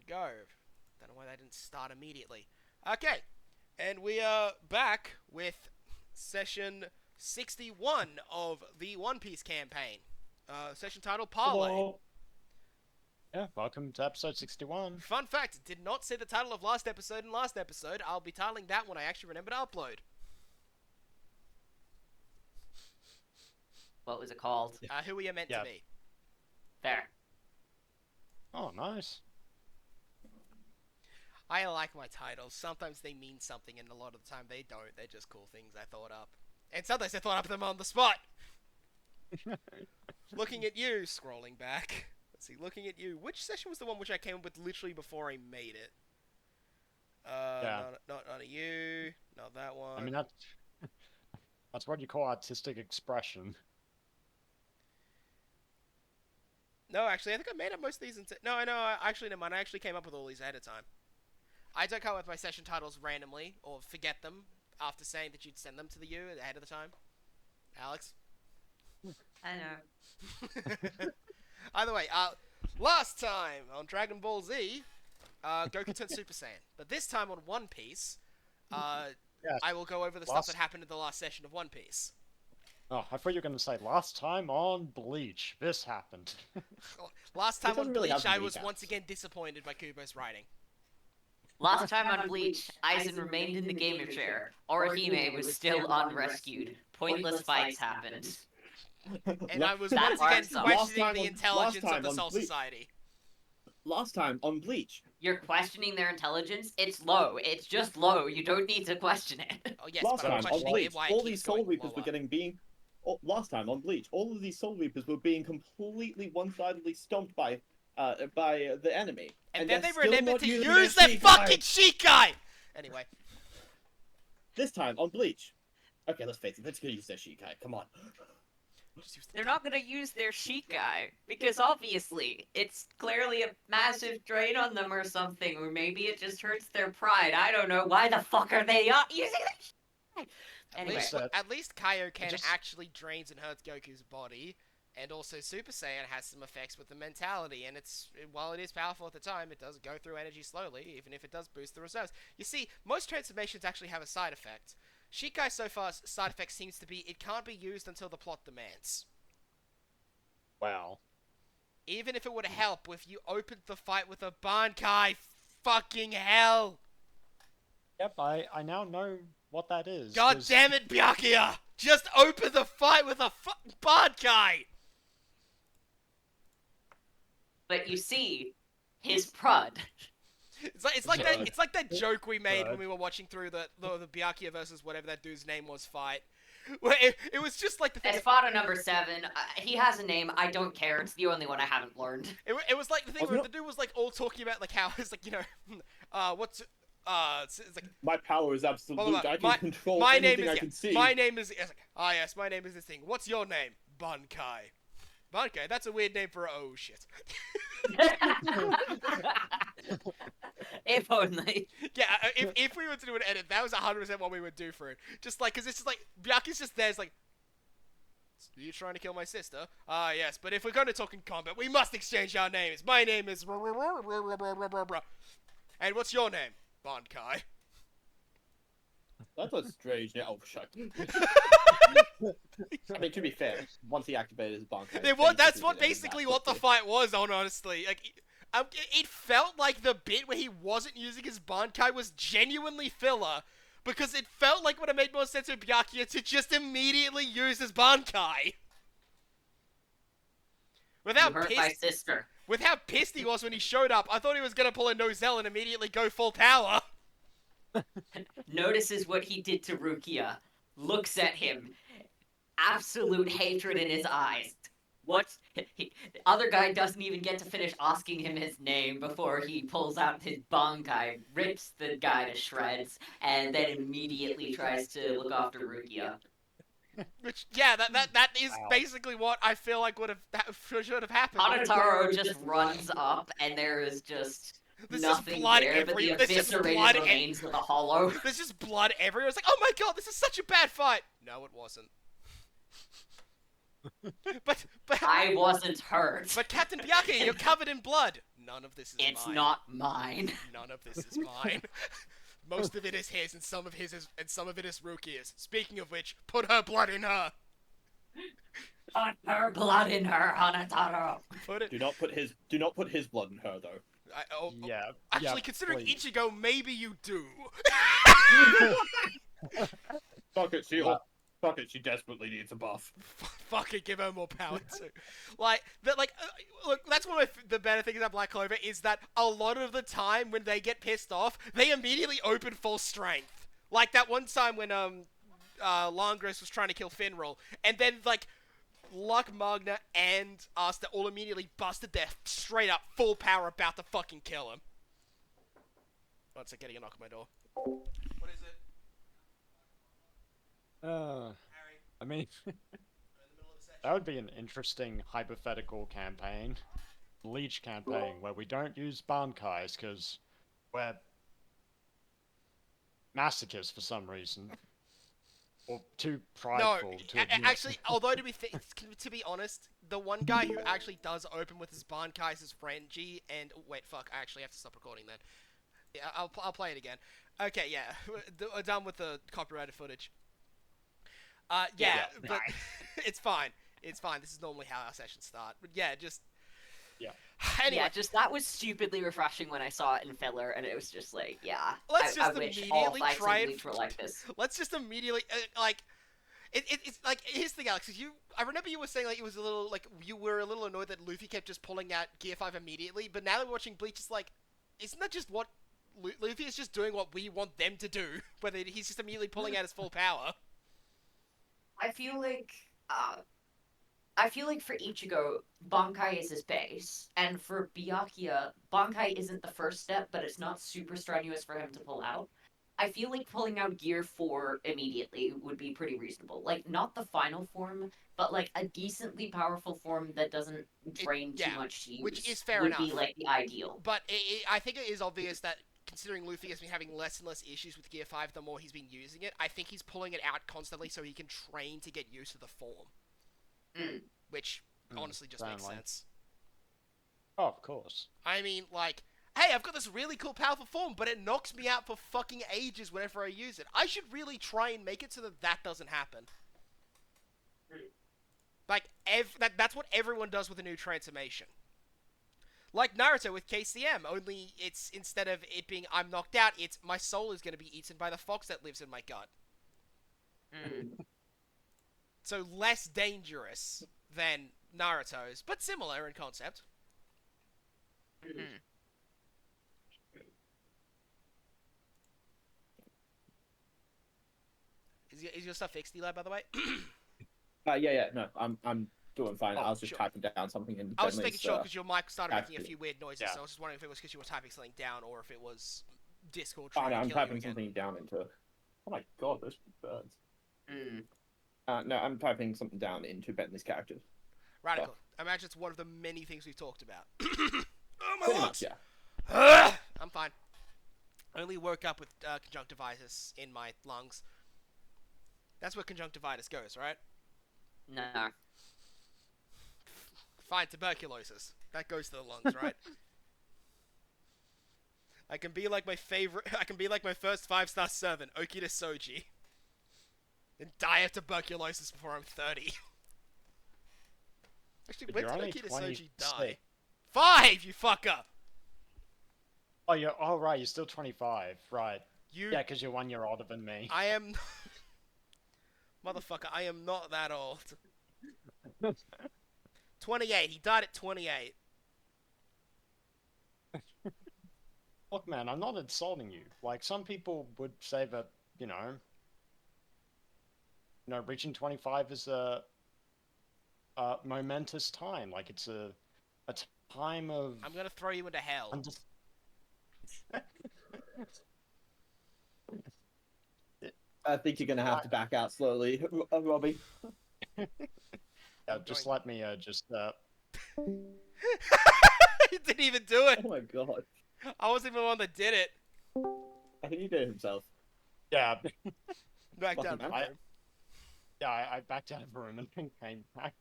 go. Don't know why they didn't start immediately. Okay, and we are back with session 61 of the One Piece campaign. Session titled Parley. Hello. Yeah, welcome to episode 61. Fun fact, did not say the title of last episode in last episode. I'll be titling that when I actually remember to upload. What was it called? Who are you meant to be? There. Oh, nice. I like my titles. Sometimes they mean something, and a lot of the time they don't. They're just cool things I thought up. And sometimes I thought up them on the spot. Looking at you, scrolling back. Let's see, looking at you. Which session was the one which I came up with literally before I made it? Yeah. Not you. Not that one. I mean, that's what you call artistic expression. No, actually, I think I made up most of these. Actually, never mind. I actually came up with all these ahead of time. I don't come up with my session titles randomly or forget them after saying that you'd send them to you ahead of the time. Alex? I know. Either way, last time on Dragon Ball Z, Goku turned Super Saiyan. But this time on One Piece, Yes. I will go over the stuff that happened in the last session of One Piece. Oh, I thought you were going to say last time on Bleach. This happened. Last time It doesn't on really Bleach, have I was recaps. once again disappointed by Kubo's writing. Last time on Bleach, Aizen remained in the gamer chair. Orihime was still unrescued. Pointless fights happened. And I was That once again part sucks. questioning the intelligence of the Soul Bleach. Society. Last time on Bleach. You're questioning their intelligence? It's low. It's just low. You don't need to question it. Oh yes, Last but I'm time on questioning Bleach, it why it all keeps these Soul going Reapers were lower. last time on Bleach, all of these Soul Reapers were being completely one-sidedly stomped by the enemy. And then they they're still remembered not to using use their their Shikai. fucking Shikai! Anyway. This time on Bleach. Okay, let's face it. Let's go use their Shikai. Come on. Just use the They're not gonna use their Shikai, because obviously, it's clearly a massive drain on them or something, or maybe it just hurts their pride. I don't know. Why the fuck are they not using their Shikai? Anyway, At least Kaioken Just- actually drains and hurts Goku's body, and also Super Saiyan has some effects with the mentality, and while it is powerful at the time, it does go through energy slowly, even if it does boost the reserves. You see, most transformations actually have a side effect. Shikai so far side effect seems to be it can't be used until the plot demands. Wow. Even if it would help if you opened the fight with a Bankai, fucking hell! Yep, I now know what that is. God 'cause- damn it, Byakuya! Just open the fight with a fucking Bankai! but you see, his prud. It's like that. Good. It's like that joke we made when Good. we were watching through the Byakuya versus whatever that dude's name was fight, where it was just like the thing. Espada number 7. He has a name. I don't care. It's the only one I haven't learned. It was like the thing Oh, where no. the dude was like all talking about like how it's like what's it's like My power is absolute. blah, blah. I can control my name anything is I can see. my name is it's like, yes, my name is this thing. What's your name? Bankai. Bankai. That's a weird name for oh shit. If only. Yeah, if we were to do an edit, that was 100% what we would do for it. Just like, because it's just like, Byakuya's just there, it's like, are you trying to kill my sister? Ah, yes, but if we're going to talk in combat, we must exchange our names. My name is... And what's your name? Bankai. That's a strange name. Oh, shut. I mean, to be fair, once he activated his Bankai... That's what basically what the fight was, honestly. Like, it felt like the bit where he wasn't using his Bankai was genuinely filler, because it felt like it would have made more sense for Byakuya to just immediately use his Bankai. With You how hurt my pissed, sister. with how pissed he was when he showed up, I thought he was gonna pull a Nozel and immediately go full power. Notices what he did to Rukia. Looks at him. Absolute hatred in his eyes. The other guy doesn't even get to finish asking him his name before he pulls out his Bankai, rips the guy to shreds, and then immediately tries to look after Rukia. Which, yeah, that is Wow. basically what I feel like should have happened. Hanataro just runs up, and there is just There's nothing just blood there but the there's just blood eviscerated remains of the hollow. There's just blood everywhere. It's like, oh my god, this is such a bad fight. No, it wasn't. but I wasn't hurt. Captain Byakuya, you're covered in blood. None of this is It's mine. not mine. None of this is mine. Most of it is his, and some of some of it is Rukia's. Speaking of which, put her blood in her. Put her blood in her, Hanataro. Put it. Do not put his blood in her though. Yeah. Actually, yeah, considering please. Ichigo, maybe you do. Fuck it, Yeah. she desperately needs a buff. Fuck it, give her more power too. Look, that's one of the better things about Black Clover is that a lot of the time when they get pissed off, they immediately open full strength. Like that one time when Langris was trying to kill Finral, and then like Luck, Magna, and Asta all immediately busted their straight up full power about to fucking kill him. One sec, getting a knock on my door. What is it? Harry, I mean, we're in the middle of a session. that would be an interesting hypothetical campaign. Bleach campaign, where we don't use Bankais because we're masochists for some reason. Or too prideful to admit. Actually, although to be honest, the one guy who actually does open with his Bankais is Renji, and wait, fuck, I actually have to stop recording then. Yeah, I'll play it again. Okay, yeah, we're done with the copyrighted footage. Yeah, but it's fine. It's fine. This is normally how our sessions start. But yeah, just Yeah. Anyway, Yeah, just that was stupidly refreshing when I saw it in filler, and it was just like, yeah. Let's I just wish all immediately fights try in and Bleach were like this. let's just immediately like. It's like here's the thing, Alex. I remember you were saying like it was a little like you were a little annoyed that Luffy kept just pulling out Gear 5 immediately. But now that we're watching Bleach, it's like, isn't that just what Luffy is just doing what we want them to do? Whether he's just immediately pulling out his full power. I feel like for Ichigo, Bankai is his base, and for Byakuya, Bankai isn't the first step, but it's not super strenuous for him to pull out. I feel like pulling out Gear 4 immediately would be pretty reasonable. Like, not the final form, but like a decently powerful form that doesn't drain too much to use. Which is fair would enough. be like the ideal. But I think it is obvious that considering Luffy has been having less and less issues with Gear 5 the more he's been using it, I think he's pulling it out constantly so he can train to get used to the form. Mm. Which honestly just makes Family. sense. Oh, of course. I mean, like, hey, I've got this really cool, powerful form, but it knocks me out for fucking ages whenever I use it. I should really try and make it so that that doesn't happen. Like, that's what everyone does with a new transformation. Like Naruto with KCM, only it's, instead of it being I'm knocked out, it's my soul is going to be eaten by the fox that lives in my gut. Mm. So less dangerous than Naruto's, but similar in concept. Mm. Is your stuff fixed, Eli, by the way? Yeah, no, I'm doing fine. Oh, I was just sure. typing down something in I was just Bentley's, making sure because your mic started making a actually- few weird noises, Yeah. so I was just wondering if it was because you were typing something down or if it was Discord Oh, trying no, to I'm kill you typing again. something down into. Oh my god, this burns. Mm. No, I'm typing something down into Bentley's character. Radical. Imagine it's one of the many things we've talked about. Oh, my Pretty lungs! much, yeah. I'm fine. I only woke up with conjunctivitis in my lungs. That's where conjunctivitis goes, right? No. Fine, tuberculosis. That goes to the lungs, right? I can be like my first 5-star servant, Okita Soji. And die of tuberculosis before I'm 30. Actually, But when you're did only Okita Soji 26. die? 5, you fucker! Oh, you're right. You're still 25, right? You, Yeah, because you're 1 year older than me. I am... Motherfucker, I am not that old. 28, he died at 28. Look, man, I'm not insulting you. Like, some people would say that, reaching 25 is a momentous time. Like, it's a time of... I'm gonna throw you into hell. I think you're gonna have to back out slowly, Robbie. Yeah, just let me, He didn't even do it! Oh my god. I wasn't even the one that did it. I think he did it himself. Yeah, Back Fucking down the hell. room. yeah, I backed out of the room and then came back.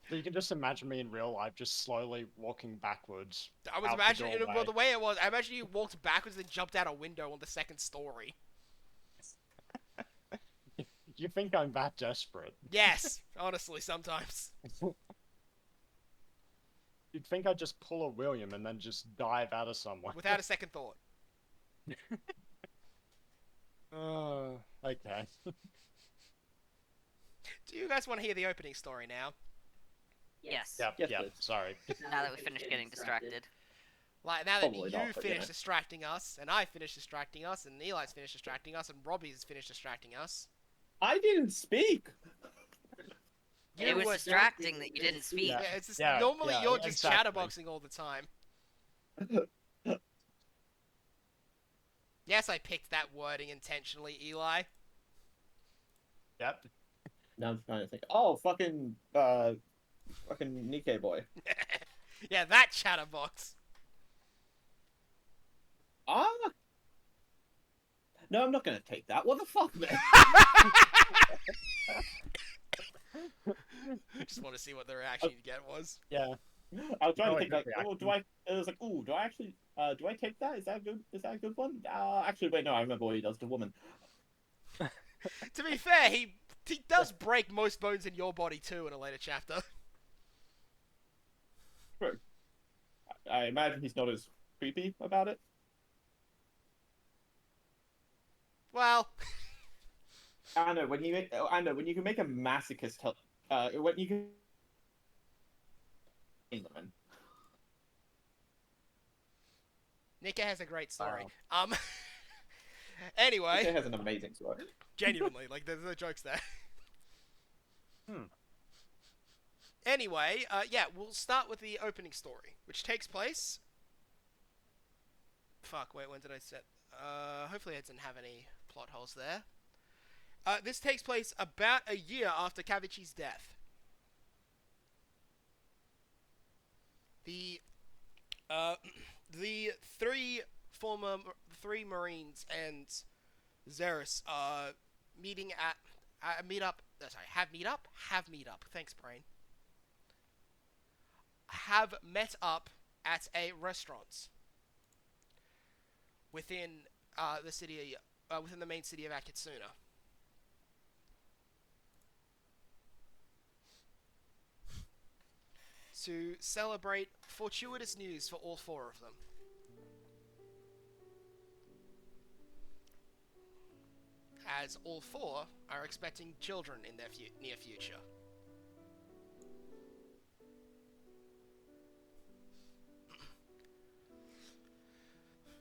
So you can just imagine me in real life, just slowly walking backwards. I was out the imagining, well, doorway. the way it was, I imagine you walked backwards and jumped out a window on the second story. You think I'm that desperate? Yes, honestly, sometimes. You'd think I'd just pull a William and then just dive out of somewhere. Without a second thought. Okay. Do you guys want to hear the opening story now? Yes. Yep, Yes, yep, please. sorry. Now that we finished getting distracted. Like, now that Probably you not, but, you finished know. distracting us, and I finished distracting us, and Eli's finished distracting us, and Robbie's finished distracting us. I didn't speak. It was were- distracting that you didn't speak. Yeah, it's just, Yeah, normally yeah, you're just exactly. chatterboxing all the time. Yes, I picked that wording intentionally, Eli. Yep. Now I'm trying to think. Oh, fucking Nikkei boy. Yeah, that chatterbox. Ah. No, I'm not gonna take that. What the fuck, man? Just want to see what the reaction you'd get was. Yeah. I was trying to Probably think like, good oh, do I? It was like, ooh, do I actually? Do I take that? Is that good? Is that a good one? Actually, wait, no, I remember what he does to woman. To be fair, he does break most bones in your body too in a later chapter. I imagine he's not as creepy about it. Well, I know when you make. I know when you can make a masochist. When you can. Nika has a great story. Anyway, It has an amazing story. genuinely, like there's no jokes there. Hmm. Anyway, yeah, we'll start with the opening story, which takes place. Fuck, wait, when did I set? Hopefully I didn't have any plot holes there. This takes place about a year after Kavichi's death. The three Marines and Xeris are meeting at a meetup. Have meetup. Thanks, brain. Have met up at a restaurant within the city, within the main city of Akitsuna. To celebrate fortuitous news for all four of them. As all four are expecting children in their near future.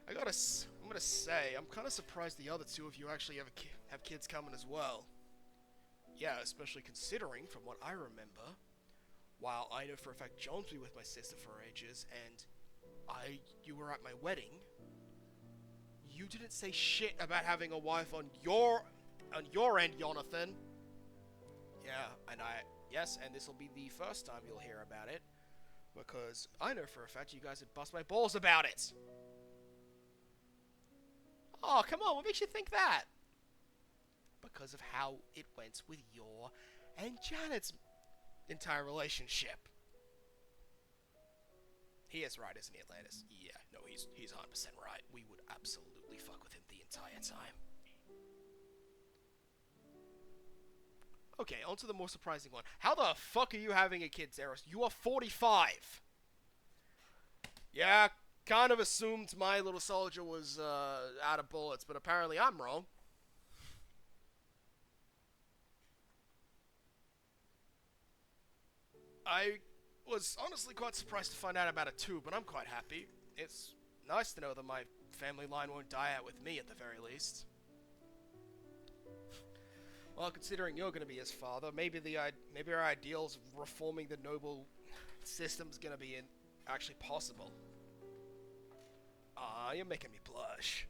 I'm gonna say, I'm kind of surprised the other two of you actually have kids coming as well. Yeah, especially considering, from what I remember, while I know for a fact John's been with my sister for ages, and you were at my wedding, you didn't say shit about having a wife on your end, Jonathan. Yeah, and yes, and this will be the first time you'll hear about it, because I know for a fact you guys would bust my balls about it. Oh, come on, what makes you think that? Because of how it went with your and Janet's entire relationship. He is right, isn't he, Atlantis? Yeah, no, he's 100% right. We would absolutely fuck with him the entire time. Okay, on to the more surprising one. How the fuck are you having a kid, Zeros? You are 45! Yeah, kind of assumed my little soldier was out of bullets, but apparently I'm wrong. I was honestly quite surprised to find out about it too, but I'm quite happy. It's nice to know that my family line won't die out with me at the very least. Well, considering you're going to be his father, maybe our ideals of reforming the noble system's going to be actually possible. Ah, you're making me blush.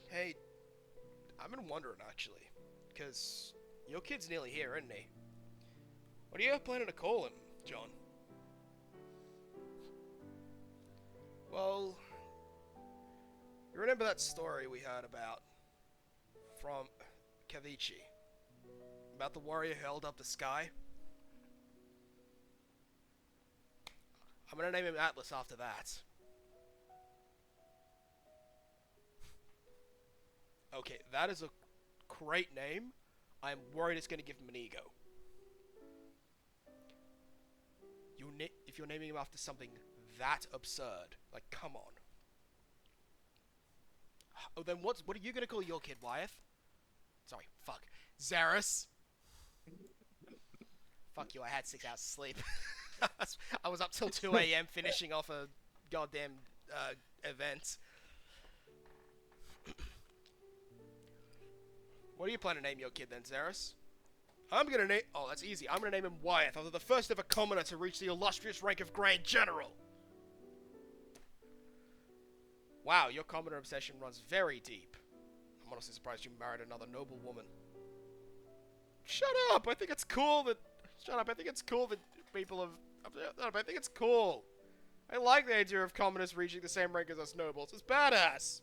Hey, I've been wondering actually, because your kid's nearly here, isn't he? What are you planning to call him, John? Well, you remember that story we heard about from Kavichi. About the warrior who held up the sky. I'm gonna name him Atlas after that. Okay, that is a great name. I'm worried it's gonna give him an ego. If you're naming him after something that absurd, like, come on. Oh, then what are you gonna call your kid, Wyeth? Sorry, fuck. Zaris. Fuck you, I had 6 hours of sleep. I was up till 2 a.m. finishing off a goddamn event. What do you plan to name your kid then, Zaris? I'm gonna name... Oh, that's easy. I'm gonna name him Wyeth, after the first ever commoner to reach the illustrious rank of Grand General. Wow, your commoner obsession runs very deep. I'm honestly surprised you married another noble woman. Shut up! I think it's cool that... Shut up, I think it's cool that people have... Shut up, I think it's cool. I like the idea of commoners reaching the same rank as us nobles. It's badass!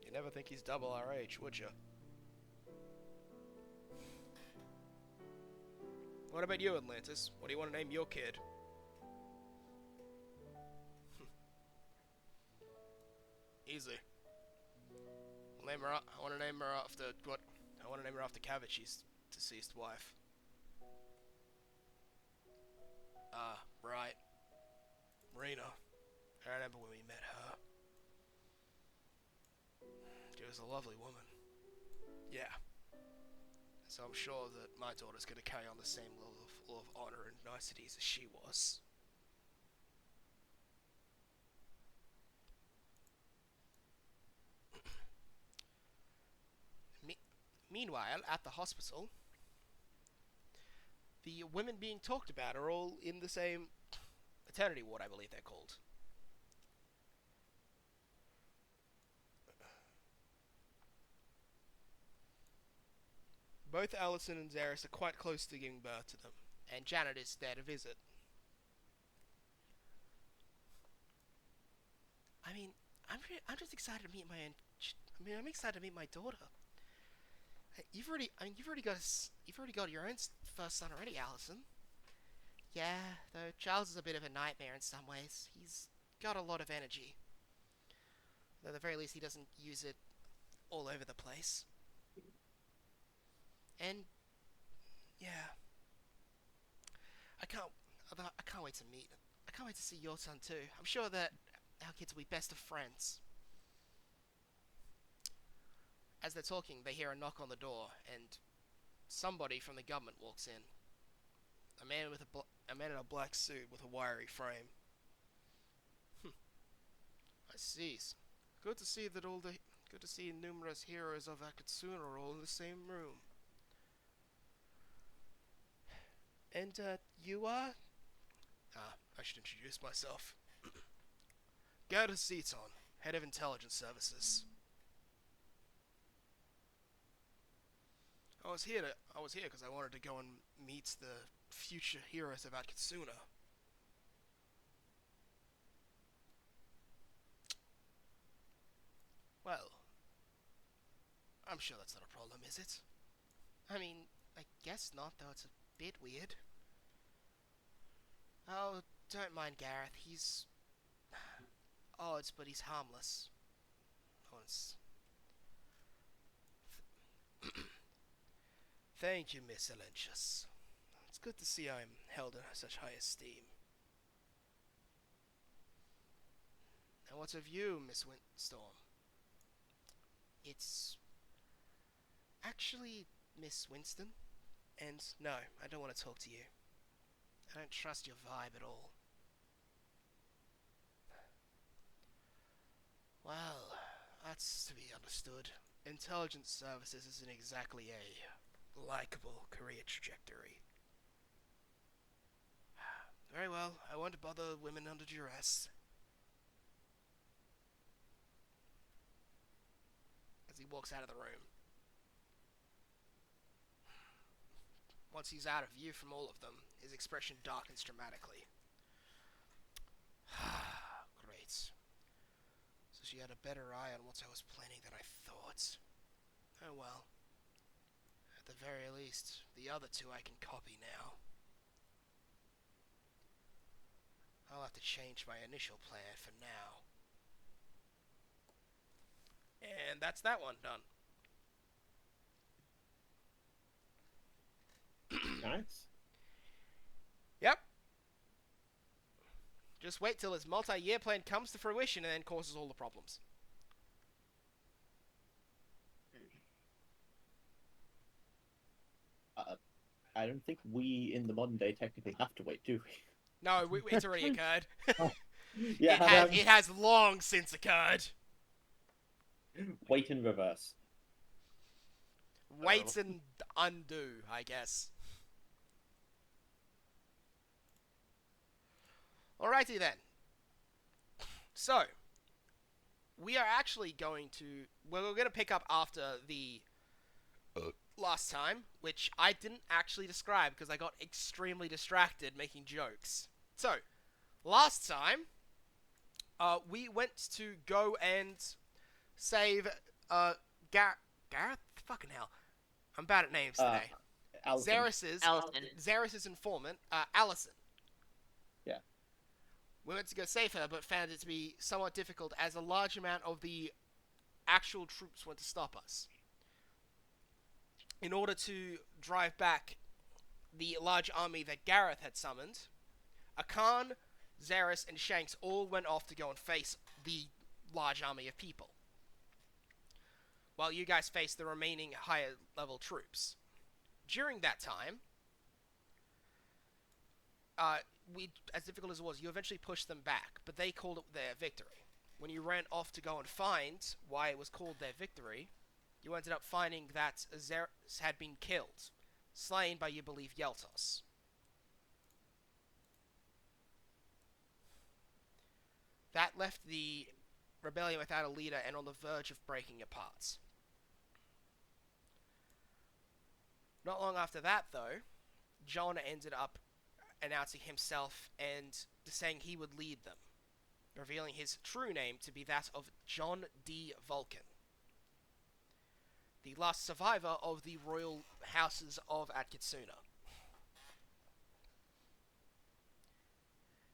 You never think he's double our age, would you? What about you, Atlantis? What do you want to name your kid? Easy. I'll name her. I want to name her after what? I want to name her after Kavichi's deceased wife. Ah, right. Rena. I remember when we met her. She was a lovely woman. Yeah. So I'm sure that my daughter's going to carry on the same level of honor and niceties as she was. Meanwhile, at the hospital, the women being talked about are all in the same maternity ward, I believe they're called. Both Allison and Zaris are quite close to giving birth to them, and Janet is there to visit. I mean, I'm just excited to meet I'm excited to meet my daughter. You've already got your own first son already, Allison. Yeah, though Charles is a bit of a nightmare in some ways. He's got a lot of energy. Though at the very least he doesn't use it all over the place. And yeah, I can't wait to meet. I can't wait to see your son too. I'm sure that our kids will be best of friends. As they're talking, they hear a knock on the door, and somebody from the government walks in. A man in a black suit with a wiry frame. I see. Good to see numerous heroes of Akatsuna are all in the same room. And you are? I should introduce myself. Gerda Seaton, Head of Intelligence Services. I was here because I wanted to go and meet the future heroes of Akatsuna. Well, I'm sure that's not a problem, is it? I mean, I guess not, though it's a bit weird. Oh, don't mind Gareth, he's odd, but he's harmless. Thank you, Miss Elentius. It's good to see I'm held in such high esteem. And what's of you, Miss Windstorm? It's actually Miss Winston. And no, I don't want to talk to you. I don't trust your vibe at all. Well, that's to be understood. Intelligence services isn't exactly a likable career trajectory. Very well, I won't bother women under duress. As he walks out of the room. Once he's out of view from all of them, his expression darkens dramatically. Great. So she had a better eye on what I was planning than I thought. Oh well. At the very least, the other two I can copy now. I'll have to change my initial plan for now. And that's that one done. Nice. Yep. Just wait till his multi-year plan comes to fruition and then causes all the problems. I don't think we in the modern day technically have to wait, do we? No, it's already occurred. Yeah, It has long since occurred. wait in reverse. Waits and undo, I guess. Alrighty then. So, we are actually going to... Well, we're going to pick up after the last time, which I didn't actually describe because I got extremely distracted making jokes. So, last time, we went to go and save Gareth? Fucking hell. I'm bad at names today. Allison. Xeris's informant, Allison. Yeah. We went to go save her, but found it to be somewhat difficult as a large amount of the actual troops went to stop us. In order to drive back the large army that Gareth had summoned, Akan, Xeris, and Shanks all went off to go and face the large army of people, while you guys faced the remaining higher level troops. During that time, as difficult as it was, you eventually pushed them back, but they called it their victory. When you ran off to go and find why it was called their victory, you ended up finding that Xeris had been killed, slain by, you believe, Yeltos. That left the rebellion without a leader and on the verge of breaking apart. Not long after that, though, John ended up announcing himself and saying he would lead them, revealing his true name to be that of John D. Vulcan, the last survivor of the royal houses of Atkitsuna.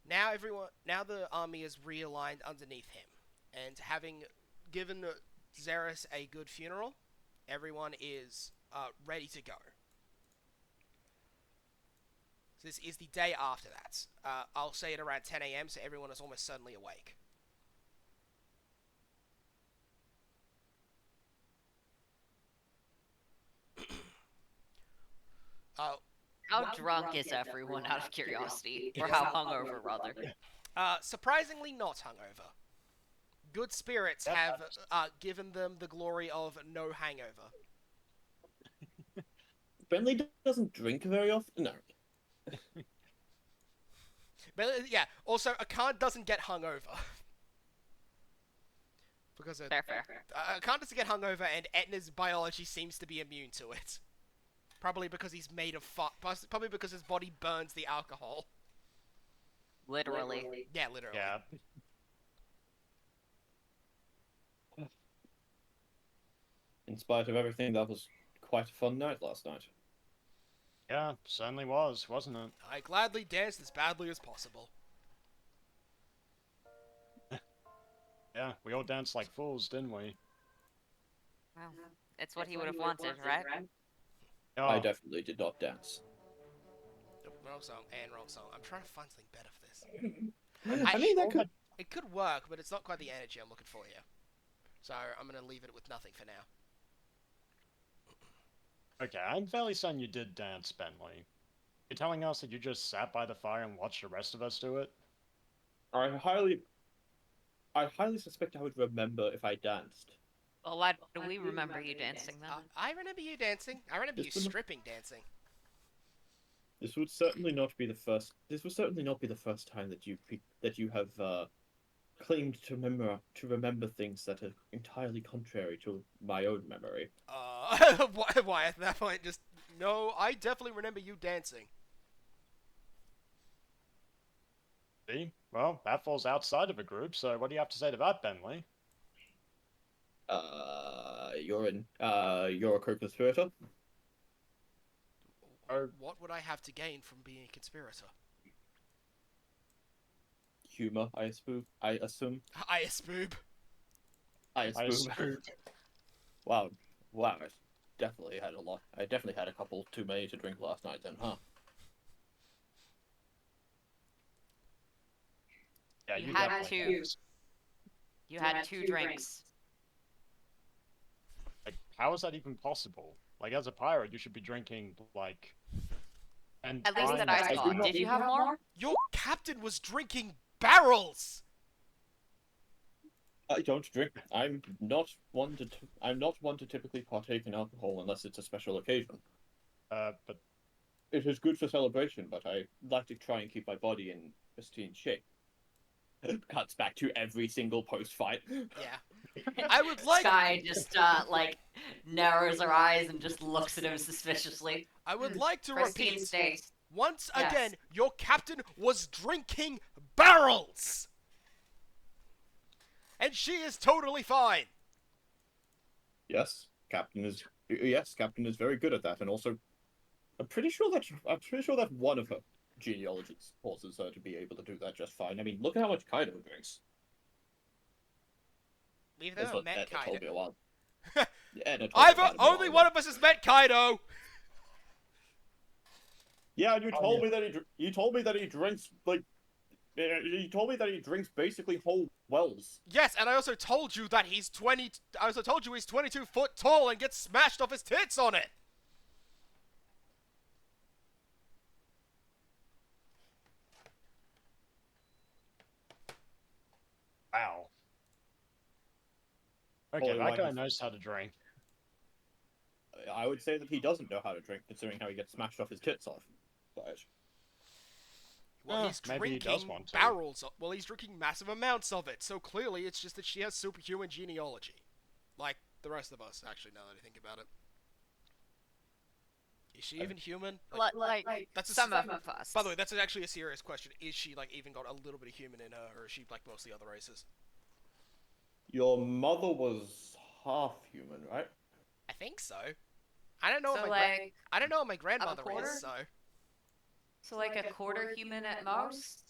Now the army is realigned underneath him, and having given Xeris a good funeral, everyone is ready to go. So this is the day after that. I'll say it around 10 a.m. so everyone is almost certainly awake. How drunk is everyone, out of curiosity? Or how hungover, rather? Surprisingly not hungover. Good spirits have given them the glory of no hangover. Bentley doesn't drink very often. No. But yeah, also Akan doesn't get hungover. Because Fair. Akan doesn't get hungover, and Etna's biology seems to be immune to it. Probably because he's made of probably because his body burns the alcohol. Literally. Yeah, literally. Yeah. In spite of everything, that was quite a fun night last night. Yeah, certainly was, wasn't it? I gladly danced as badly as possible. Yeah, we all danced like fools, didn't we? Well, it's what he would have wanted, right? Oh, I definitely did not dance. Nope, wrong song and wrong song. I'm trying to find something better for this. I mean, that could. It could work, but it's not quite the energy I'm looking for here. So I'm gonna leave it with nothing for now. okay, I'm fairly certain you did dance, Bentley. You're telling us that you just sat by the fire and watched the rest of us do it? I highly suspect I would remember if I danced. Well, why do we remember you dancing then? I remember you dancing. I remember you This was a- stripping dancing. This would certainly not be the first. This would certainly not be the first time that you have claimed to remember things that are entirely contrary to my own memory. Why at that point just no? I definitely remember you dancing. See? Well, that falls outside of a group, so what do you have to say to that, Bentley? you're a co-conspirator. Oh. What would I have to gain from being a conspirator? Humor, I assume. I assume. I spoob. I I assume. assume. Wow, wow. I definitely had a lot. I definitely had a couple too many to drink last night. Then, huh? Yeah, You you had definitely two. You had 2 drinks. Like, how is that even possible? Like, as a pirate, you should be drinking like. And At least that times- I saw. Did you have more? Your captain was drinking barrels. I don't drink. I'm not one to typically partake in alcohol unless it's a special occasion. But It is good for celebration, but I like to try and keep my body in pristine shape. Cuts back to every single post-fight. Yeah. I would like. Sky just like narrows her eyes and just looks at him suspiciously. I would like to Pristine repeat state. once Yes. again. Your captain was drinking barrels, and she is totally fine. Yes, Captain is very good at that, and also, I'm pretty sure that one of her genealogists forces her to be able to do that just fine. I mean, look at how much Kaido drinks. We've That's never what met Edna told Kaido. me a while. Yeah, Edna told me about him a Only while one ago. of us has met Kaido. Yeah, and you Oh, told yeah. me that you told me that he drinks like. You told me that he drinks basically whole wells. Yes, and I also told you that he's 20. I also told you he's 22 foot tall and gets smashed off his tits on it. wow. Okay, Holy that guy white. knows how to drink. I would say that he doesn't know how to drink, considering how he gets smashed off his tits off. But Well, he's maybe he drinking does want to. barrels. Well, he's drinking massive amounts of it. So clearly, it's just that she has superhuman genealogy, like the rest of us. Actually, now that I think about it, is she even human? Like that's a some s- of us. By the way, that's actually a serious question. Is she like even got a little bit of human in her, or is she like most of the other races? your mother was half human, right? I think so. I don't know. So what like, I don't know what my grandmother quarter? is. so like a quarter human at most.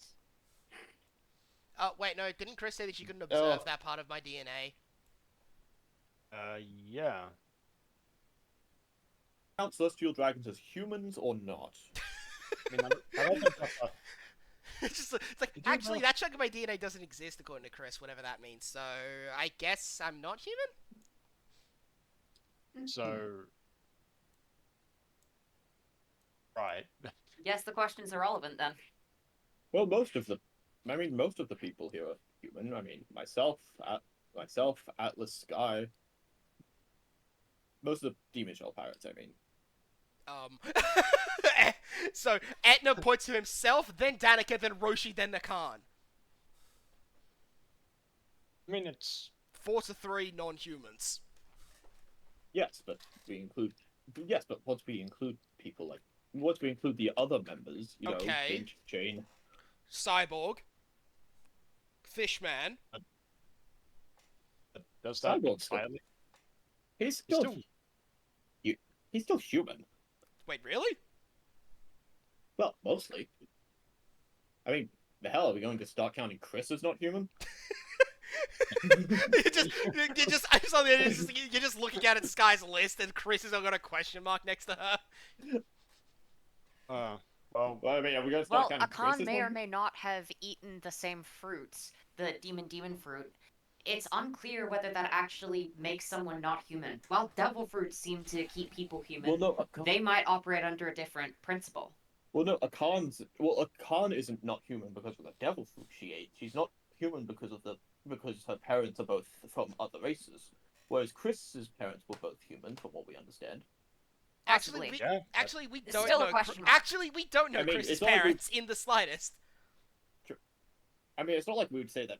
Oh wait, no. Didn't Chris say that she couldn't observe Oh. that part of my DNA? Yeah. Count celestial dragons as humans or not? I mean, I don't think that's It's like Did you actually know- that chunk of my DNA doesn't exist according to Chris, whatever that means. So I guess I'm not human. so. Right. Yes, the question's irrelevant then. Well, most of the people here are human. I mean, myself, Atlas, Sky. Most of the Demon Shell pirates, I mean. So Etna points to himself, then Danica, then Roshi, then Nakan. I mean, it's 4-3 non-humans. Yes, but once we include people like once we include the other members, you know, Okay. Finch, Jane. Cyborg. Fishman. does that Cyborg's still- entirely. He's He's still, he's still human. Wait, really? Well, mostly. I mean, the hell are we going to start counting Chris as not human? I just on the end, you're just looking at Sky's list, and Chris has got a question mark next to her. Well, Well, I mean, are we going to start Well, counting Chris Akan as may or one? may not have eaten the same fruits. The demon fruit. It's unclear whether that actually makes someone not human. While devil fruits seem to keep people human, Well, no, Akan, they might operate under a different principle. Akan isn't not human because of the devil fruit she ate. She's not human because her parents are both from other races. Whereas Chris's parents were both human, from what we understand. Actually, Possibly. we, yeah. actually, we It's don't still a know. question mark. Actually, we don't know I mean, Chris's it's not like we- parents in the slightest. I mean, it's not like we would say that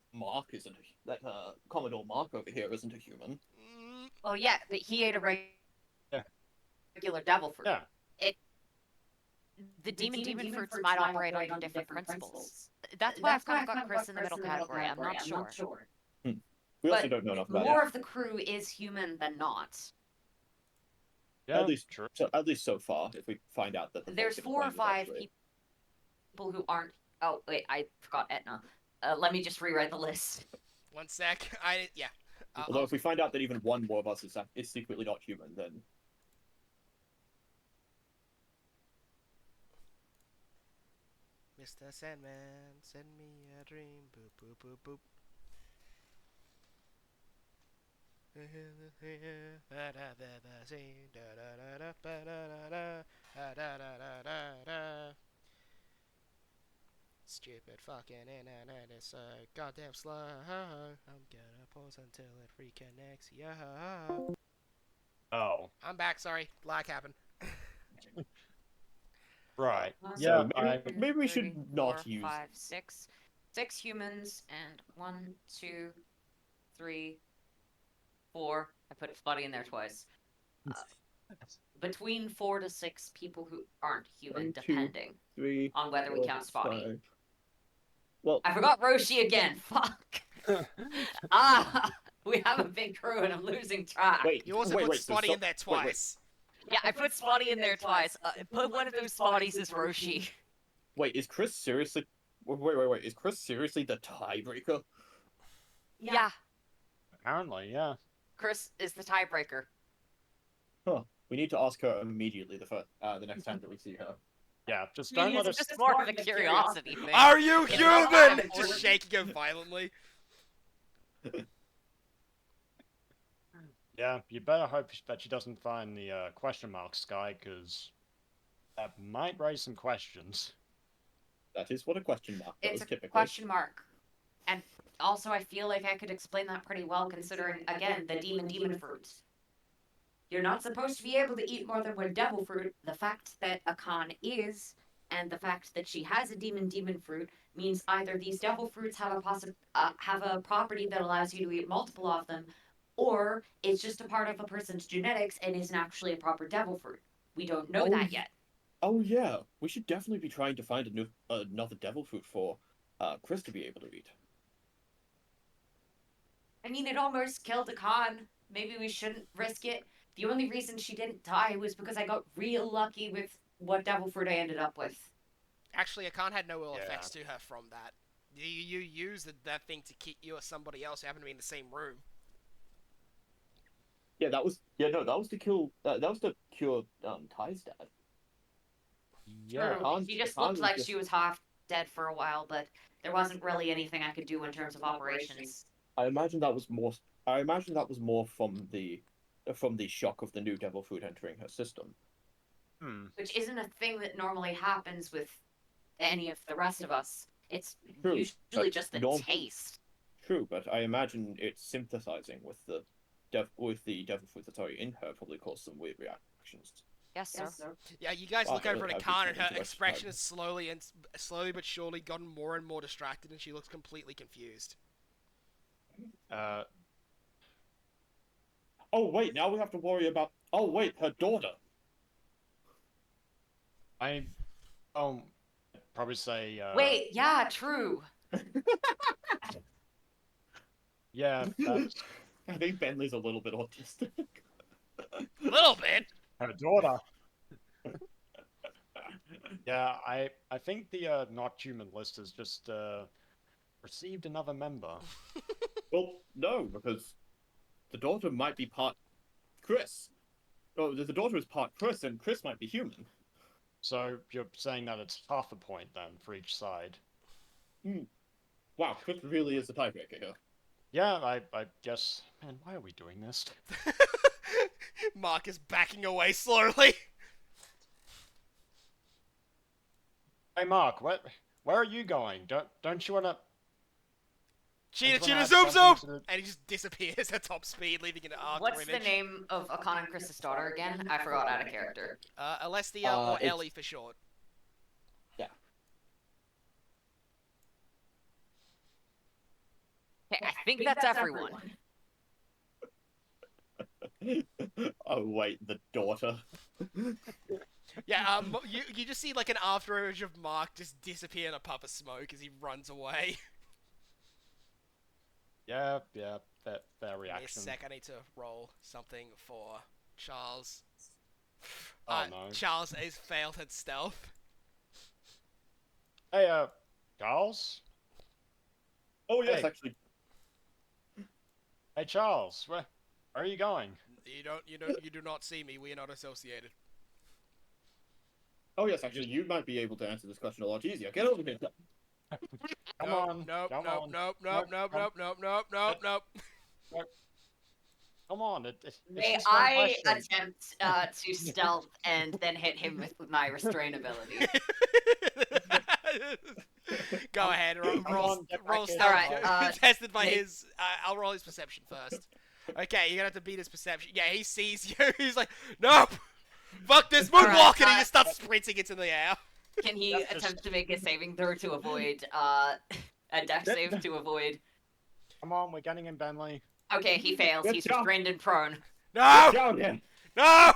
Commodore Mark over here isn't a human. Mm, Well, yeah, but he ate a Yeah. regular devil fruit. Yeah. The demon fruits might operate under different principles. That's why I've kind of got Chris in the middle category. I'm not sure. We also But don't know enough about more it. of the crew is human than not. Yeah, At least, true. at least so far, if we find out that the There's Vulcan 4 or plane was 5 actually... people who aren't. Oh wait, I forgot Etna. Let me just rewrite the list. 1 sec. Yeah. Although if we find out that even one more of us is secretly not human, then... Mr. Sandman, send me a dream. Boop, boop, boop, boop. Stupid fucking internet is so goddamn slow. I'm gonna pause until it reconnects. Yeah. Oh, I'm back, sorry. Lag happened. right. So Yeah, maybe we should 3, 4, not use... 5, 6. 6 humans and 1, 2, 3, 4. I put Spotty in there twice. Between 4 to 6 people who aren't human, 1, 2, depending 3, on whether we 4, count Spotty. 5. Well, I forgot Roshi again. Fuck. We have a big crew and I'm losing track. wait. You also wait, put wait, so Spotty in there wait, wait. twice. Yeah, I put Spotty in there twice. Put one of those Spotties as Roshi. Wait, is Chris seriously... Wait. Is Chris seriously the tiebreaker? Yeah, apparently, yeah. Chris is the tiebreaker. Huh. We need to ask her immediately the next time that we see her. Yeah, just I mean, don't let it's us... just more of a curiosity thing. Are you It's not human? that Just shaking her violently. Yeah, you better hope that she doesn't find the question mark sky, because that might raise some questions. That is what a question mark does, It's a typically. question mark. And also, I feel like I could explain that pretty well, considering, again, the demon fruit. You're not supposed to be able to eat more than 1 devil fruit. The fact that a Khan is, and the fact that she has a demon fruit, means either these devil fruits have a property that allows you to eat multiple of them, or it's just a part of a person's genetics and isn't actually a proper devil fruit. We don't know that yet. Oh yeah, we should definitely be trying to find another devil fruit for Chris to be able to eat. I mean, it almost killed a Khan. Maybe we shouldn't risk it. The only reason she didn't die was because I got real lucky with what devil fruit I ended up with. Actually, Akan had no ill Yeah. effects to her from that. You used that thing to keep you or somebody else who happened to be in the same room. Yeah, that was to kill that was to cure Ty's dad. Yeah, True. Khan's- She just Khan looked was like just- she was half dead for a while, but there wasn't really anything I could do in terms of operations. I imagine that was more from the shock of the new devil fruit entering her system. Which isn't a thing that normally happens with any of the rest of us. It's True, usually but just the taste. True, but I imagine it's synthesizing with the devil fruit that's already in her probably caused some weird reactions. Yes, sir. Yeah, you guys Wow, look I over really at have Akan, this and her interesting expression time. has slowly but surely gotten more and more distracted, and she looks completely confused. Oh wait, now we have to worry about. Oh wait, her daughter. I probably say Wait, yeah, true. yeah, that's I think Bentley's a little bit autistic. Little bit. her daughter. Yeah, I think the not human list has just received another member. Well, no, because the daughter might be part Chris. Oh, the daughter is part Chris, and Chris might be human. So you're saying that it's half a point then for each side. Wow, Chris really is the tiebreaker here. Yeah, I guess. Man, why are we doing this? Mark is backing away slowly. Hey, Mark, where are you going? Don't you wanna? Cheetah, Just wanna cheetah, add zoom, zoom! something to the- And he just disappears at top speed, leaving an arc What's image. the name of Akon and Chris's daughter again? I forgot out of character. Alestia or it's- Ellie for short. Okay, I think that's everyone. Oh wait, the daughter. Yeah, you just see like an after image of Mark just disappear in a puff of smoke as he runs away. Yeah, their Give me a reaction. sec, I need to roll something for Charles. Oh no. Charles has failed at stealth. Hey, Charles? Oh yes, Hey. actually. Hey, Charles, where are you going? You do not see me. We are not associated. Oh yes, actually, you might be able to answer this question a lot easier. Get over here. Come Nope, on, nope, come nope, on. nope, nope, nope, nope, nope, nope, nope, nope. Come on, it's May just one I question. attempt to stealth and then hit him with my restrain ability? Go ahead, Come roll on, get roll back here. stealth. Alright, Tested by make- his. I'll roll his perception first. Okay, you're gonna have to beat his perception. Yeah, he sees you. He's like, nope. Fuck this moonwalk, Alright, and he just starts sprinting into the air. Can he That's just- attempt to make a saving throw to avoid a death save to avoid? Come on, we're getting him, Bentley. Okay, he fails. Good He's job. restrained and prone. No, Down him. no,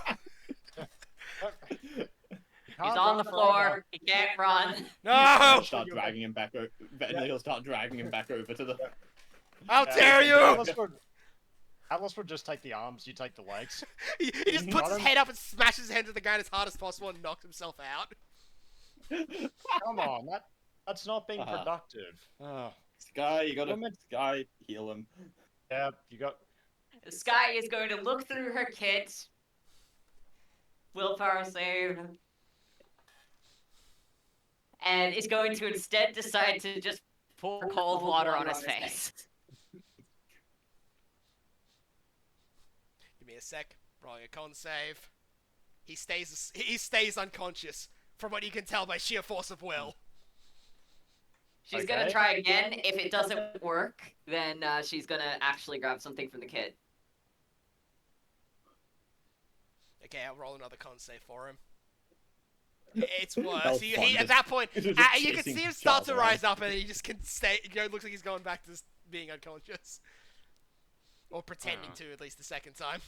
He's on the floor. He can't run. no! Start dragging him back over. Bentley will start dragging him back over to the. How dare you! Atlas would just take the arms, you take the legs. He just puts his head up and smashes his head into the ground as hard as possible and knocks himself out. Come on, that's not being Uh-huh. productive. Oh, Sky, you gotta. Woman- Sky, heal him. yeah, you got. Sky is going to look through her kit. Willpower save. And is going to instead decide to just pour cold water on his face. Give me a sec. Rolling a con save. He stays unconscious, from what you can tell by sheer force of will. She's gonna Okay. try again. If it doesn't work, then she's gonna actually grab something from the kit. Okay, I'll roll another con save for him. It's worse. That was He, fun, at just- that point, just you can chasing see him start Charles to around. rise up, and he just can stay. Looks like he's going back to being unconscious, or pretending to at least the second time.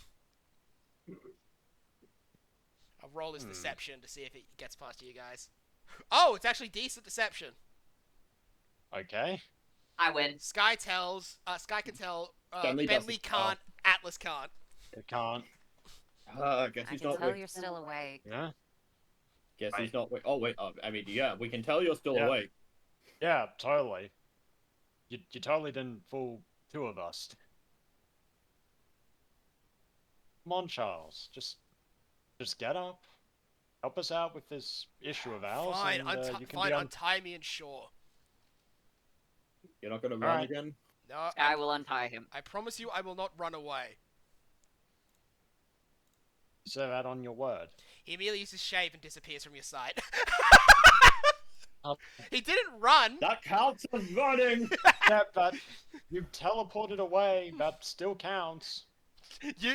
I'll roll his deception to see if it gets past you guys. Oh, it's actually decent deception. Okay. I win. Sky can tell. Bentley Bentley doesn't. can't. Atlas can't. You can't. I guess I he's can not. tell Wait. you're still awake. Yeah? Guess Right. he's not. Wait. Oh wait. I mean, yeah. We can tell you're still Yeah. awake. Yeah, totally. You totally didn't fool two of us. Come on, Charles. Just get up. Help us out with this issue of ours. Fine, and, you can fine. be on... Untie me and shore. You're not gonna run Alright. again. No, I will untie him. I promise you, I will not run away. Say that on your word. He immediately uses shave and disappears from your sight. Oh. He didn't run. That counts as running. Yeah, but you teleported away. That still counts.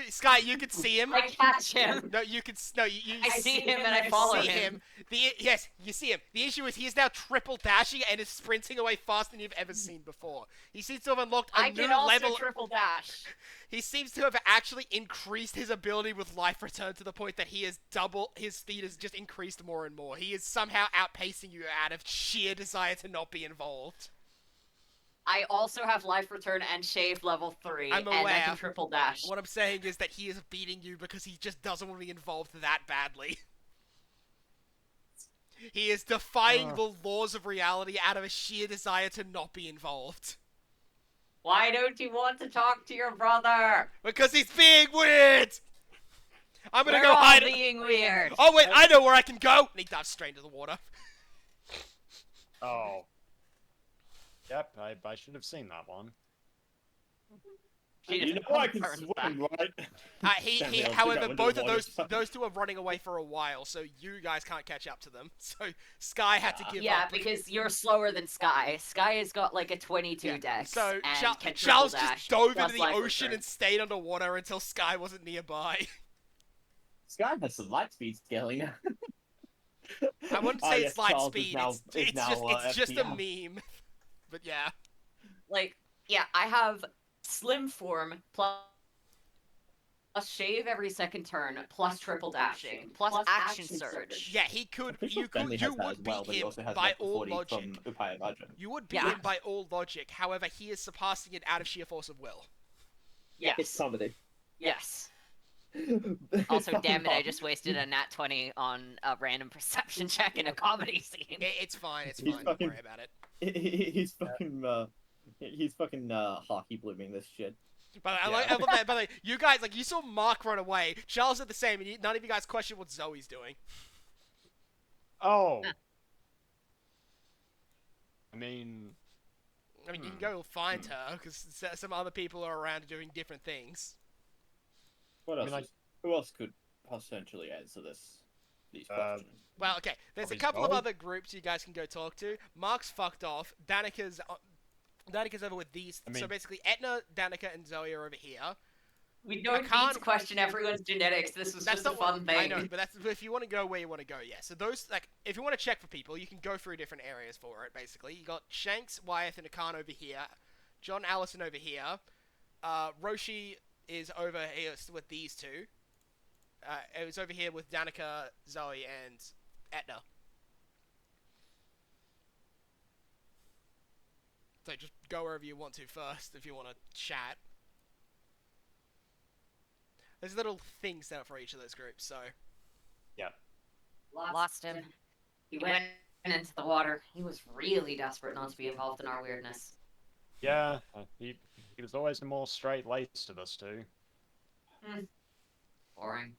Sky, you can see him. I catch him. No, you can. No, you I see him and I you follow see him. Yes, you see him. The issue is he is now triple dashing and is sprinting away faster than you've ever seen before. He seems to have unlocked a I new can also level. triple dash. He seems to have actually increased his ability with life return to the point that he has his speed has just increased more and more. He is somehow outpacing you out of sheer desire to not be involved. I also have life return and shave level 3, I'm and I aware. can triple dash. What I'm saying is that he is beating you because he just doesn't want to be involved that badly. He is defying the laws of reality out of a sheer desire to not be involved. Why don't you want to talk to your brother? Because he's being weird! I'm gonna We're go all hide. being weird. Oh wait, I know where I can go! And he dives straight into the water. Oh. Yep, I should have seen that one. She You just know I can turns swim, back. right? He I'll however, figure out both when of to water. those two are running away for a while, so you guys can't catch up to them. So Sky had to give Yeah, up. because you're slower than Sky. Sky has got like a 22 Yeah. dex. So and can triple Charles dash, just dove plus into the life ocean return. and stayed underwater until Sky wasn't nearby. Sky has some light speed scaling now. I wouldn't Ah, say yes, it's light Charles is speed. now- It's is now, it's just a FPL. meme. But yeah. Like, yeah, I have slim form plus A shave every second turn, plus triple dashing, plus action surge. Yeah, he could. I'm pretty sure You Bentley could. has You that would as well, beat but he him also has by like the all 40 logic. from Upaya Vajra. You would beat Yeah. him by all logic. However, he is surpassing it out of sheer force of will. Yes. It's comedy. Yes. It's Also, fucking damn it, I fun. just wasted a nat 20 on a random perception check in a comedy scene. It's fine. It's He's fine. Don't fucking- worry about it. He's fucking hockey blooming this shit. But I Yeah. love that. By the way, you guys, like, you saw Mark run away. Charles did the same, and none of you guys questioned what Zoe's doing. Oh. I mean, I mean, you can go find her because some other people are around doing different things. What else? mean, like- Who else could potentially answer these questions? Well, okay. There's a Probably couple of Zoe? other groups you guys can go talk to. Mark's fucked off. Danica's over with these. I So mean- basically, Etna, Danica, and Zoe are over here. We don't can't- need to question everyone's genetics. This was just a not what- fun thing. I know, but that's if you want to go where you want to go. Yeah. So those, like, if you want to check for people, you can go through different areas for it. Basically, you got Shanks, Wyeth, and Akan over here. John Allison over here. Roshi is over here with these two. It was over here with Danica, Zoe, and Etna. So just go wherever you want to first if you want to chat. There's little things set up for each of those groups, so... Lost him. He went into the water. He was really desperate not to be involved in our weirdness. yeah, he was always the more straight-laced of us two. Boring.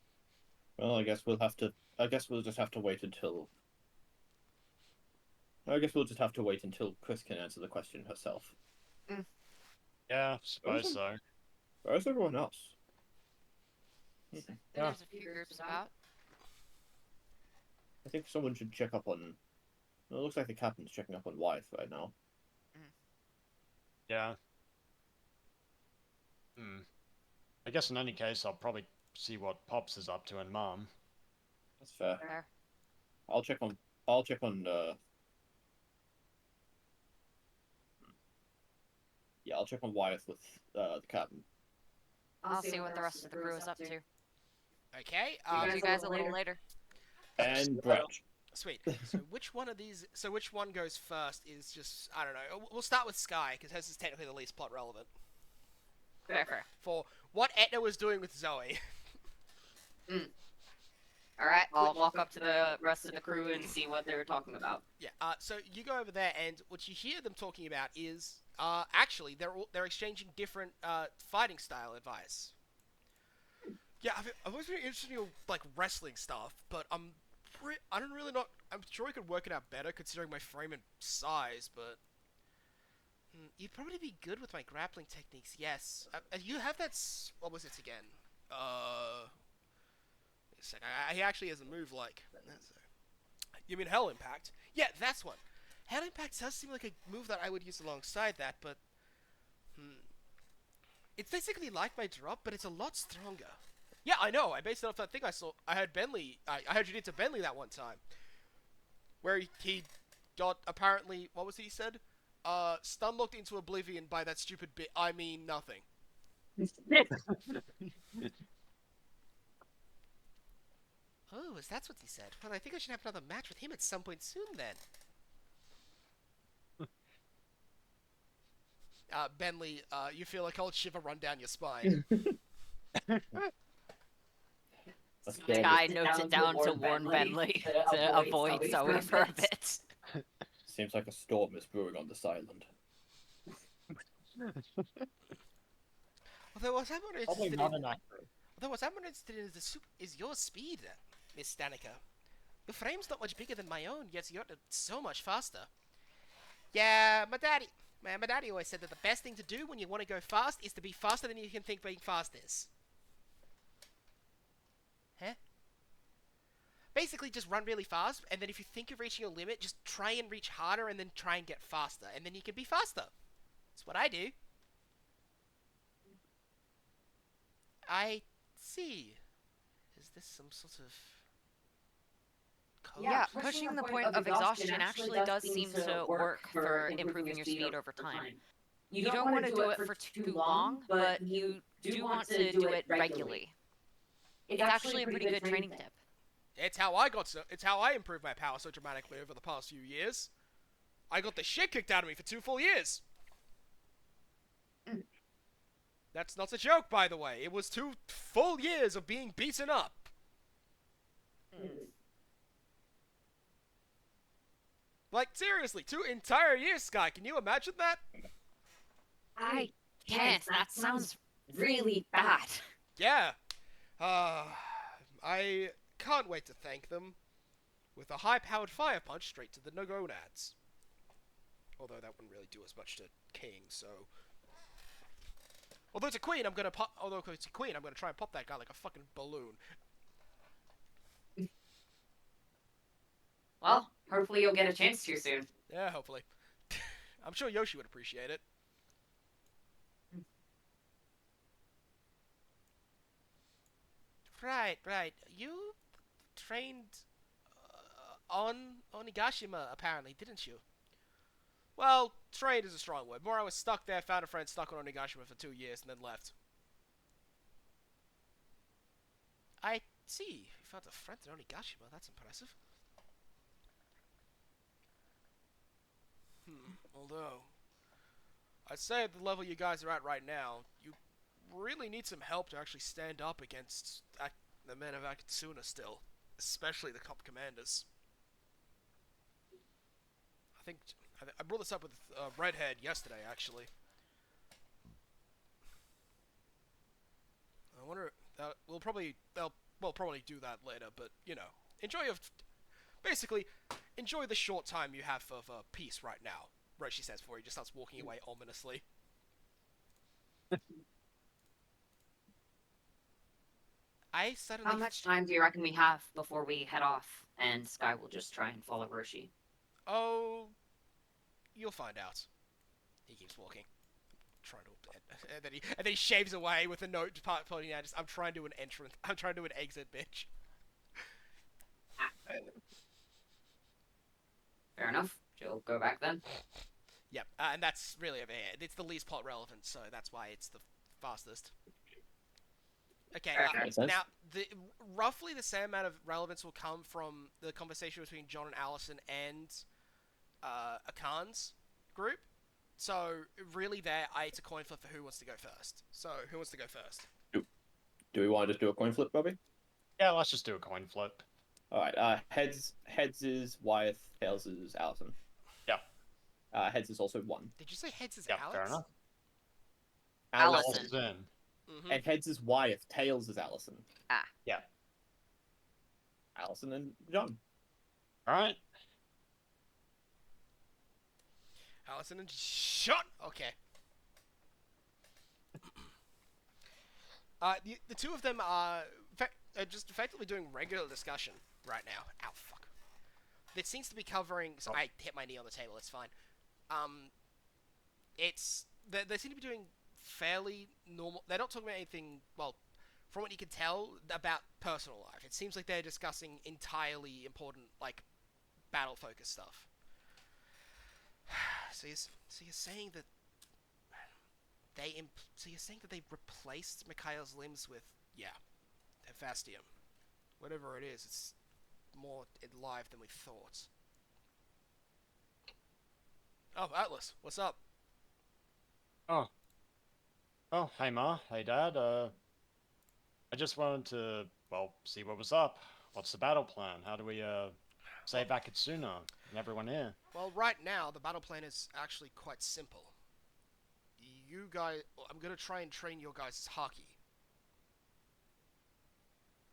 Well, I guess we'll just have to wait until. I guess we'll just have to wait until Chris can answer the question herself. Yeah, suppose so. Where's everyone else? Yeah. There's a few groups about. I think someone should check up on. Well, it looks like the captain's checking up on Wyeth right now. Yeah. I guess in any case, I'll probably see what Pops is up to and Mom. That's fair. Fair. I'll check on. Yeah, I'll check on Wyeth with the captain. I'll see what the rest of the crew is up to. Okay, See you guys a little later. And Brett. sweet. So which one of these... So which one goes first is just... I don't know. We'll start with Sky, because hers is technically the least plot relevant. Fair. For what Etna was doing with Zoe. Alright, I'll walk up to the rest of the crew and see what they're talking about. Yeah, so you go over there, and what you hear them talking about is... actually, they're exchanging different fighting style advice. Yeah, I've always been interested in your, like, wrestling stuff, but I don't really not... I'm sure I could work it out better, considering my frame and size, but... You'd probably be good with my grappling techniques, yes. You have that... What was it again? Wait a sec, he actually has a move like... You mean Hell Impact? Yeah, that's one. Hell Impact does seem like a move that I would use alongside that, but... It's basically like my drop, but it's a lot stronger. Yeah, I know. I based it off that thing I saw. I heard Bentley. I heard you did to Bentley that one time, where he got apparently what was he said? Stun locked into oblivion by that stupid bit. I mean nothing. Oh, is that what he said? Well, I think I should have another match with him at some point soon then. Bentley, you feel a cold shiver run down your spine. Sky notes it down to warn Bentley to avoid Zoe for a bit. Seems like a storm is brewing on this island. Although what I'm more Probably interested not in, inaccurate. although what I'm more interested in is your speed, Miss Danica. Your frame's not much bigger than my own, yet you're so much faster. Yeah, my daddy always said that the best thing to do when you want to go fast is to be faster than you can think being fast is. Huh? Basically, just run really fast, and then if you think you're reaching your limit, just try and reach harder, and then try and get faster, and then you can be faster. That's what I do. I see. Is this some sort of code? Yeah, pushing the point of exhaustion actually does seem to work for improving your speed over time. You don't want to do it for too long, but you do want to do it regularly. It's actually a pretty good training tip. It's how I improved my power so dramatically over the past few years. I got the shit kicked out of me for 2 full years. Mm. That's not a joke, by the way. It was 2 full years of being beaten up. Like, seriously, 2 entire years, Sky. Can you imagine that? I can't. That sounds really bad. Yeah. I can't wait to thank them with a high-powered fire punch straight to the gonads. Although that wouldn't really do as much to King, so... Although it's a queen, I'm gonna try and pop that guy like a fucking balloon. Well, hopefully you'll get a chance to soon. Yeah, hopefully. I'm sure Yoshi would appreciate it. Right. You trained on Onigashima, apparently, didn't you? Well, trained is a strong word. More I was stuck there, found a friend stuck on Onigashima for 2 years, and then left. I see. You found a friend in Onigashima. That's impressive. Although, I'd say at the level you guys are at right now, you really need some help to actually stand up against the men of Akatsuna still. Especially the top commanders. I brought this up with Redhead yesterday, actually. I wonder... we'll probably do that later, but, you know, basically, enjoy the short time you have of peace right now, Roshi says before he just starts walking away ominously. How much time do you reckon we have before we head off? And Sky will just try and follow Roshi. Oh, you'll find out. He keeps walking. And then he shaves away with a note pointing out, I'm trying to do an entrance. I'm trying to do an exit, bitch. Fair enough. She'll go back then. Yep, and that's really over here. It's the least plot relevant, so that's why it's the fastest. Okay, now, roughly the same amount of relevance will come from the conversation between John and Allison and Akan's group. So, really there, it's a coin flip for who wants to go first. So, who wants to go first? Do we want to just do a coin flip, Bobby? Yeah, let's just do a coin flip. Alright, heads is Wyeth, tails is Allison. Yeah. Heads is also 1. Did you say heads is Yeah, Alex? fair enough. Allison. Allison's in. Mm-hmm. And heads is Wyeth, tails is Allison. Ah. Yeah. Allison and John. Alright. Allison and shut. Okay. The two of them are just effectively doing regular discussion right now. Ow, fuck. It seems to be covering. So I hit my knee on the table. It's fine. They seem to be doing fairly normal. They're not talking about anything. Well, from what you can tell about personal life, it seems like they're discussing entirely important, like, battle-focused stuff. So you're saying that they replaced Mikhail's limbs with, Hephaestium. Whatever it is, it's more alive than we thought. Oh, Atlas, what's up? Oh, hey Ma, hey Dad, I just wanted to, see what was up. What's the battle plan? How do we, save Akatsuna and everyone here? Well, right now, the battle plan is actually quite simple. You guys... I'm gonna try and train your guys' haki.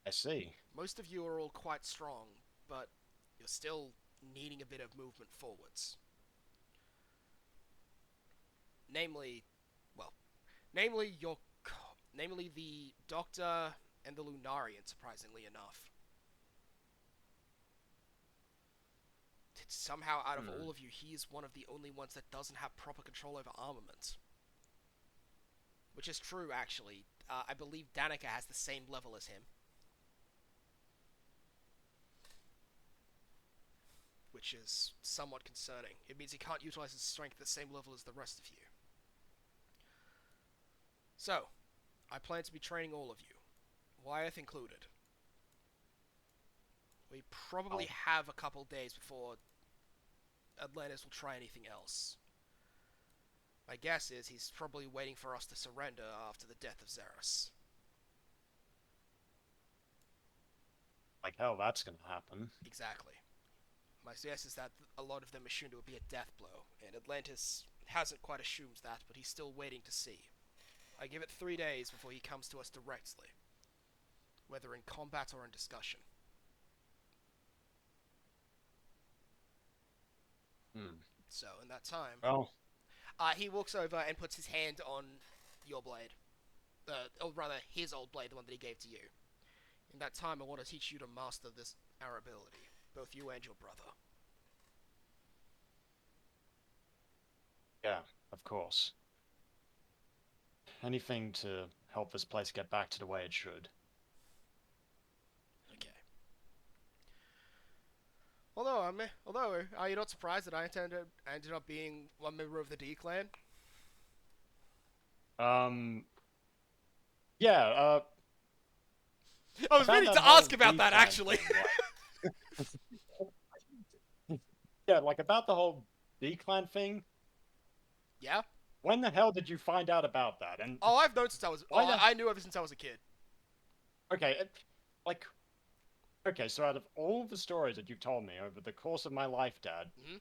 I see. Most of you are all quite strong, but you're still needing a bit of movement forwards. Namely the Doctor and the Lunarian, surprisingly enough. Somehow, out of all of you, he is one of the only ones that doesn't have proper control over armament. Which is true, actually. I believe Danica has the same level as him. Which is somewhat concerning. It means he can't utilize his strength at the same level as the rest of you. So, I plan to be training all of you. Wyeth included. We probably have a couple days before Atlantis will try anything else. My guess is he's probably waiting for us to surrender after the death of Xeris. Like hell, that's gonna happen. Exactly. My guess is that a lot of them assumed it would be a death blow, and Atlantis hasn't quite assumed that, but he's still waiting to see. I give it 3 days before he comes to us directly, whether in combat or in discussion. So, in that time, Well, he walks over and puts his hand on your blade. Or rather, his old blade, the one that he gave to you. In that time, I want to teach you to master our ability, both you and your brother. yeah, of course. Anything to help this place get back to the way it should. Okay. Although, are you not surprised that I ended up being one member of the D clan? Yeah, I was found meaning that to ask whole about that D-clan actually. thing, yeah, like about the whole D-clan thing. Yeah. When the hell did you find out about that? And Oh, I've known since I was. Why the- I knew ever since I was a kid. okay, like, okay, so out of all the stories that you've told me over the course of my life, Dad, Mhm.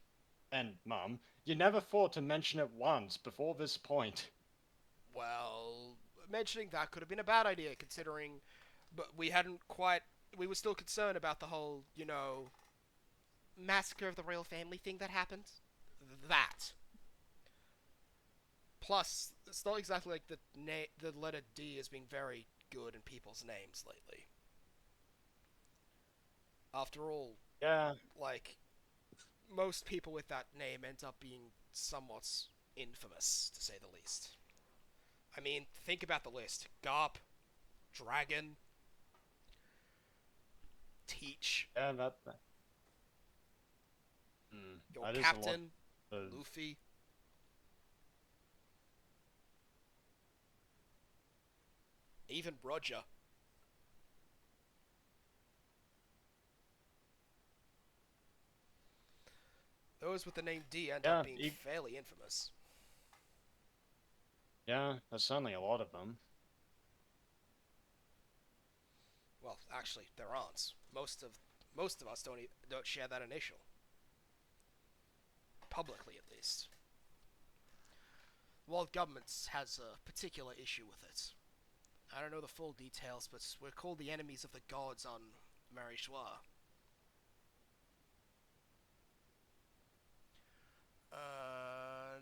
and Mum, you never thought to mention it once before this point. Well, mentioning that could have been a bad idea, considering, but we hadn't quite. We were still concerned about the whole, massacre of the royal family thing that happened. That. Plus, it's not exactly like the letter D is being very good in people's names lately. After all, Yeah, like, most people with that name end up being somewhat infamous, to say the least. I mean, think about the list. Garp, Dragon, Teach, yeah, that. your That is captain, a lot of... Luffy. Even Roger. Those with the name D end up being fairly infamous. Yeah, there's certainly a lot of them. Well, actually, there aren't. Most of us don't share that initial. Publicly, at least. The world government has a particular issue with it. I don't know the full details, but we're called the enemies of the gods on Marichois.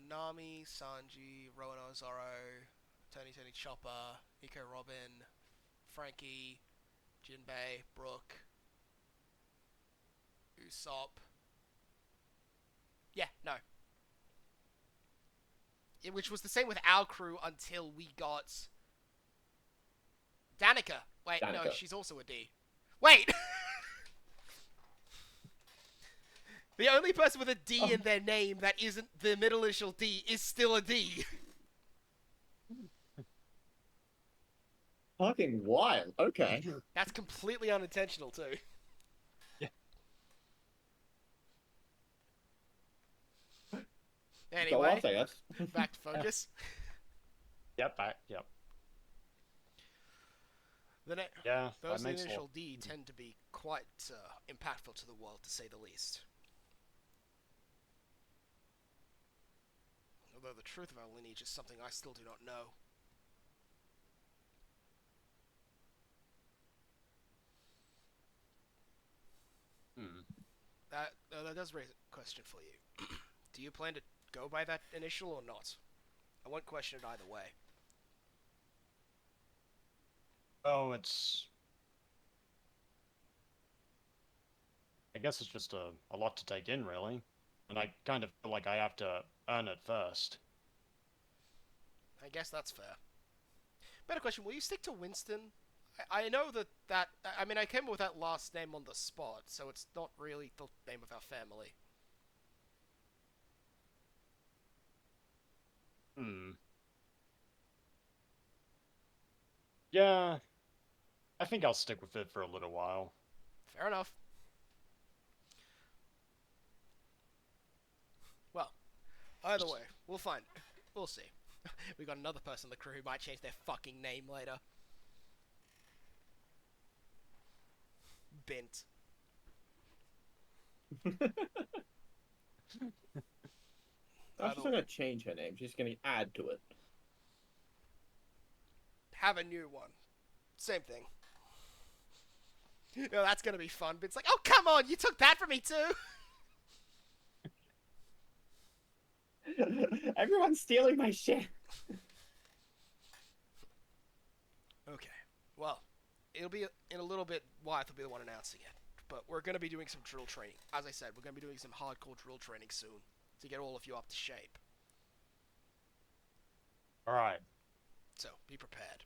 Nami, Sanji, Rowan Zoro, Tony Chopper, Nico Robin, Frankie, Jinbei, Brooke, Usopp. Yeah, no. Which was the same with our crew until we got Danica. Wait, no, Danica. she's also a D. Wait! The only person with a D in their name that isn't the middle initial D is still a D. Fucking wild. Okay. That's completely unintentional, too. Yeah. Go Anyway, off, I guess. back to focus. Yep, yep. Yeah, Those that makes initial D tend to be quite impactful to the world, to say the least. Although the truth of our lineage is something I still do not know. That does raise a question for you. Do you plan to go by that initial or not? I won't question it either way. Oh, I guess it's just a lot to take in, really. And I kind of feel like I have to earn it first. I guess that's fair. Better question, will you stick to Winston? I know that I mean, I came up with that last name on the spot, so it's not really the name of our family. Yeah. I think I'll stick with it for a little while. Fair enough. Well, either way, we'll find. We'll see. We got another person in the crew who might change their fucking name later. Bint. She's not gonna change her name. She's gonna add to it. Have a new one. Same thing. No, that's gonna be fun. Bint's like, oh come on, you took that from me too. Everyone's stealing my shit. Okay. Well, it'll be in a little bit. Wyeth will be the one announcing it. But we're going to be doing some drill training. As I said, we're going to be doing some hardcore drill training soon to get all of you up to shape. Alright. So, be prepared.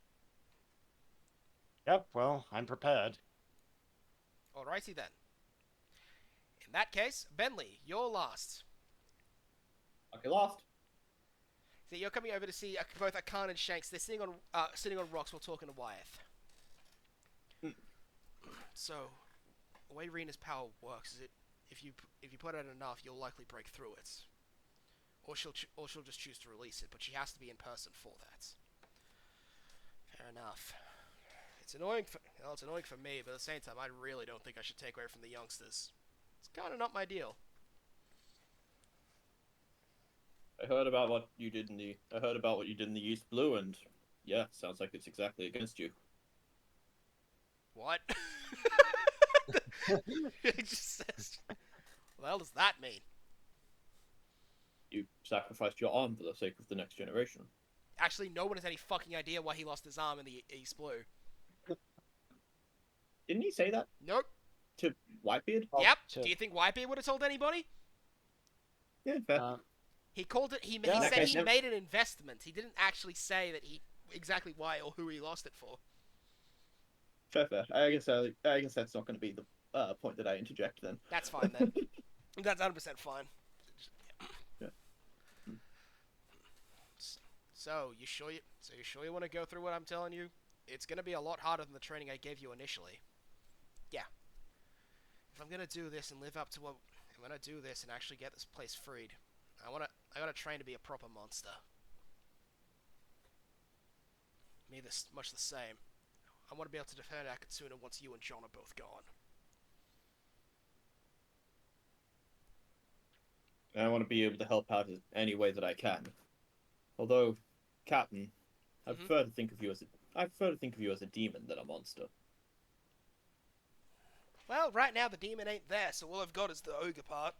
Yep, well, I'm prepared. Alrighty then. In that case, Bentley, you're last. Okay, last. So you're coming over to see both Akan and Shanks. They're sitting on rocks while talking to Wyeth. So, the way Rena's power works is if you put out enough, you'll likely break through it, or she'll just choose to release it. But she has to be in person for that. Fair enough. It's annoying for me, but at the same time, I really don't think I should take away from the youngsters. It's kind of not my deal. I heard about what you did in the East Blue, and yeah, sounds like it's exactly against you. What? It just says. What the hell does that mean? You sacrificed your arm for the sake of the next generation. Actually, no one has any fucking idea why he lost his arm in the East Blue. Didn't he say that Nope. to Whitebeard? Oh, Yep. shit. Do you think Whitebeard would have told anybody? Yeah, fair. He called it. He Yeah, said okay, he never- made an investment. He didn't actually say that exactly why or who he lost it for. Fair. I guess that's not going to be the point that I interject then. That's fine then. That's 100% fine. Yeah. So you sure you want to go through what I'm telling you? It's gonna be a lot harder than the training I gave you initially. Yeah. If I'm gonna do this and live up to what I'm gonna do this and actually get this place freed, I gotta train to be a proper monster. Me much the same. I want to be able to defend Akatsuna once you and John are both gone. And I want to be able to help out in any way that I can. Although, Captain, I Mhm. prefer to think of you as a demon than a monster. Well, right now the demon ain't there, so all I've got is the ogre part.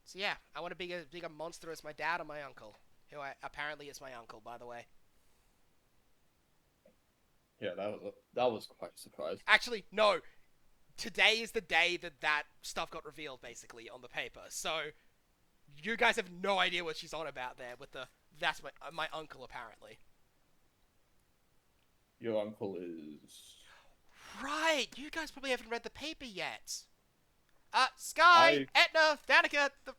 So yeah, I want to be as big a monster as my dad or my uncle, who apparently is my uncle, by the way. Yeah, that was quite a surprise. Actually, no. Today is the day that stuff got revealed, basically, on the paper. So, you guys have no idea what she's on about there with that's my uncle, apparently. Your uncle is... Right! You guys probably haven't read the paper yet. Sky, Etna, Danica, the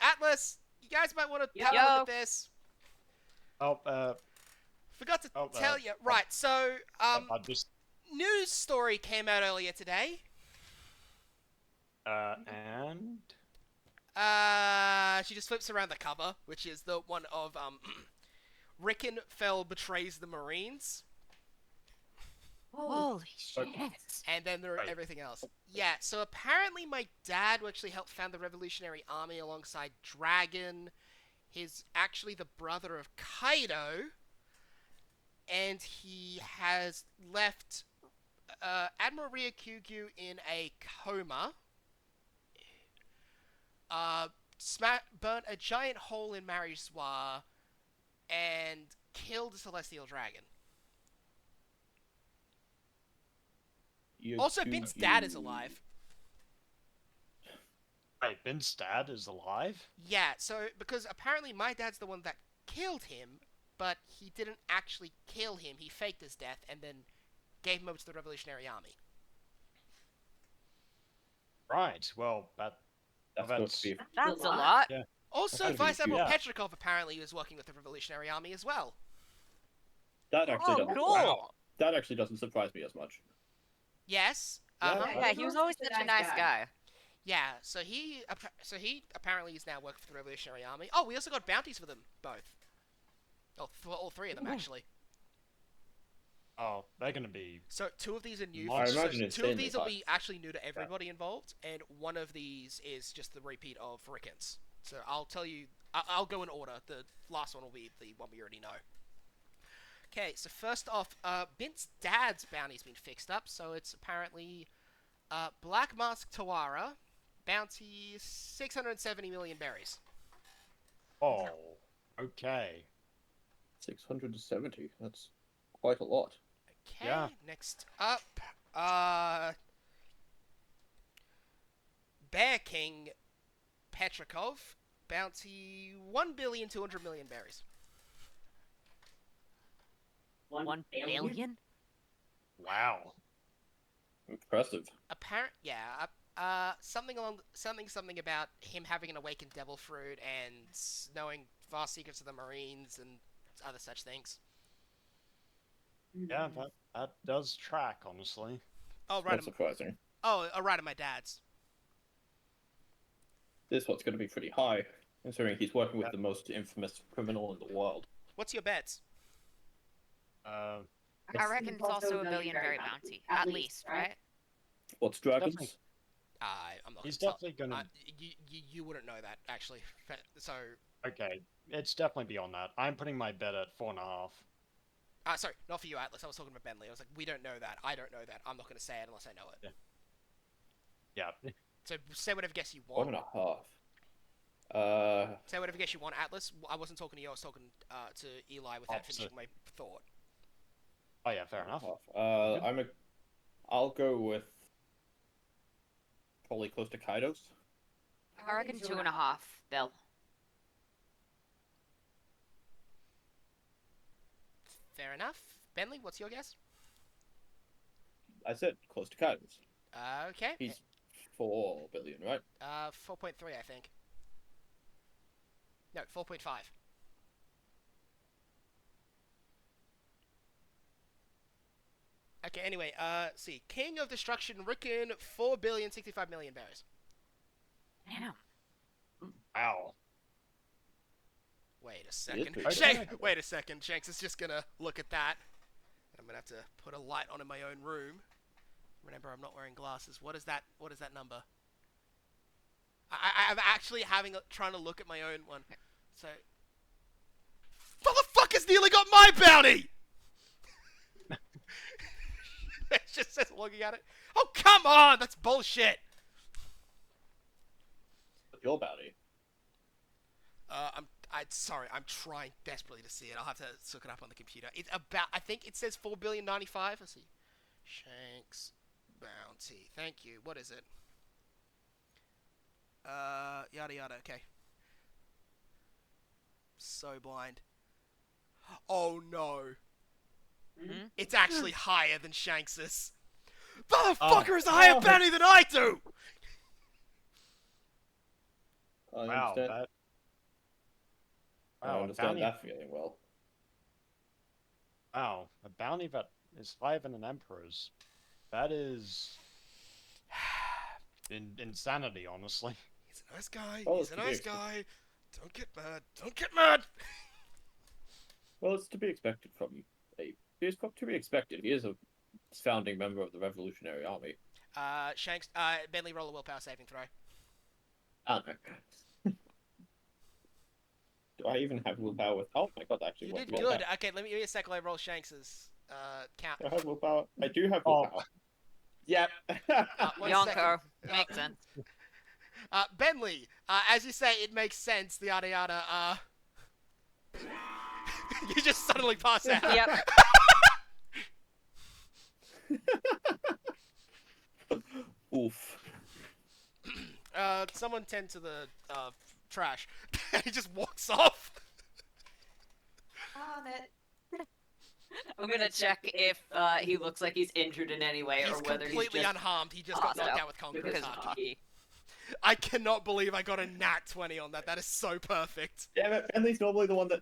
Atlas, you guys might want to have a look at this. Oh, Forgot to Oh, tell you. Right, so, I just, news story came out earlier today. and? She just flips around the cover, which is the one of, Rickon Fell betrays the Marines. Holy shit. And then there Right. everything else. Yeah, so apparently my dad who actually helped found the Revolutionary Army alongside Dragon. He's actually the brother of Kaido. And he has left Admiral Ryukyu in a coma. Burnt a giant hole in Mariswa. And killed a Celestial Dragon. Also, Bin's dad is alive. Wait, Ben's dad is alive? Yeah, so, because apparently my dad's the one that killed him, but he didn't actually kill him. He faked his death and then gave him over to the Revolutionary Army. Right, well, That's Well, got that's- to be... That's a lot. Also, That's Vice gotta be Admiral huge. Petrikov apparently was working with the Revolutionary Army as well. That actually Oh, doesn't. cool. Wow. That actually doesn't surprise me as much. Yes. Yeah, Uh-huh. Yeah, he was always such a nice guy. Yeah, so he apparently is now working for the Revolutionary Army. Oh, we also got bounties for them both. Oh, all three of them actually. Oh, they're gonna be. So two of these are new. I so imagine it's two of insanely these will high. be actually new to everybody involved, and one of these is just the repeat of Rickens. So I'll tell you. I'll go in order. The last one will be the one we already know. Okay, so first off, Bint's dad's bounty's been fixed up, so it's apparently Black Mask Tawara, bounty 670 million berries. Oh, okay. 670. That's quite a lot. Okay, Yeah. next up, Bear King Petrikov, bounty 1,200 million berries. 1 billion? Wow. Impressive. Something about him having an awakened devil fruit and knowing vast secrets of the Marines and other such things. Yeah, that does track, honestly. Oh, Not right. surprising. Right at my dad's. This one's going to be pretty high, considering he's working with the most infamous criminal in the world. What's your bets? Uh, I reckon it's also a billion berry bounty. At least, right? What's dragons? Definitely. I'm not. he's gonna definitely gonna. You wouldn't know that actually. So, Okay, it's definitely beyond that. I'm putting my bet at 4.5. sorry, not for you, Atlas. I was talking about Bentley. I was like, we don't know that. I don't know that. I'm not gonna say it unless I know it. Yeah. So say whatever guess you One want. and a half. Say whatever guess you want, Atlas. I wasn't talking to you. I was talking to Eli without finishing my thought. Oh yeah, fair enough. I'll go with probably close to Kaido's. I reckon 2.5, Bill. Fair enough. Bentley, what's your guess? I said close to Kaido's. Okay. He's 4 billion, right? 4.3, I think. No, 4.5. Okay, anyway, see. King of Destruction, Rickon, 4,065 million berries. Damn. Wow. Wait a second. pretty Shank, wait a second. Shanks is just gonna look at that. I'm gonna have to put a light on in my own room. Remember, I'm not wearing glasses. What is that? What is that number? I'm actually trying to look at my own one. So, motherfuckers nearly got my bounty. It just says looking at it. Oh come on, that's bullshit. Your bounty. I'm trying desperately to see it. I'll have to look it up on the computer. It's about, I think it says 4,095,000,095. Let's see. Shanks bounty. Thank you. What is it? Yada yada. Okay. So blind. Oh no. Hmm? It's actually higher than Shanks's. Motherfucker is a higher Oh. bounty than I do! I Wow. understand, I Wow. A understand bounty. that feeling well. Wow. A bounty that is higher than an emperor's. That is insanity, honestly. He's a nice guy. Oh, He's a it's nice big. guy. Don't get mad. Don't get mad! Well, it's to be expected from It's to be expected. He is a founding member of the Revolutionary Army. Shanks, Bentley, roll a willpower saving throw. Oh no. Do I even have willpower with? Oh my god, I actually You went did willpower. good. Okay, let me give you a sec while I roll Shanks's count. Do I have willpower? I do have Oh. willpower. Yep. 1 Yonko. second. Makes sense. Bentley, as you say, it makes sense, the yada yada, you just suddenly pass out. Yep. Oof. Someone tend to the, trash. He just walks off. On it. I'm gonna check if he looks like he's injured in any way, He's or whether he's completely just unharmed. He just got passed knocked out out with concrete because hard. of hockey. I cannot believe I got a nat 20 on that. That is so perfect. Damn it, Bentley's normally the one that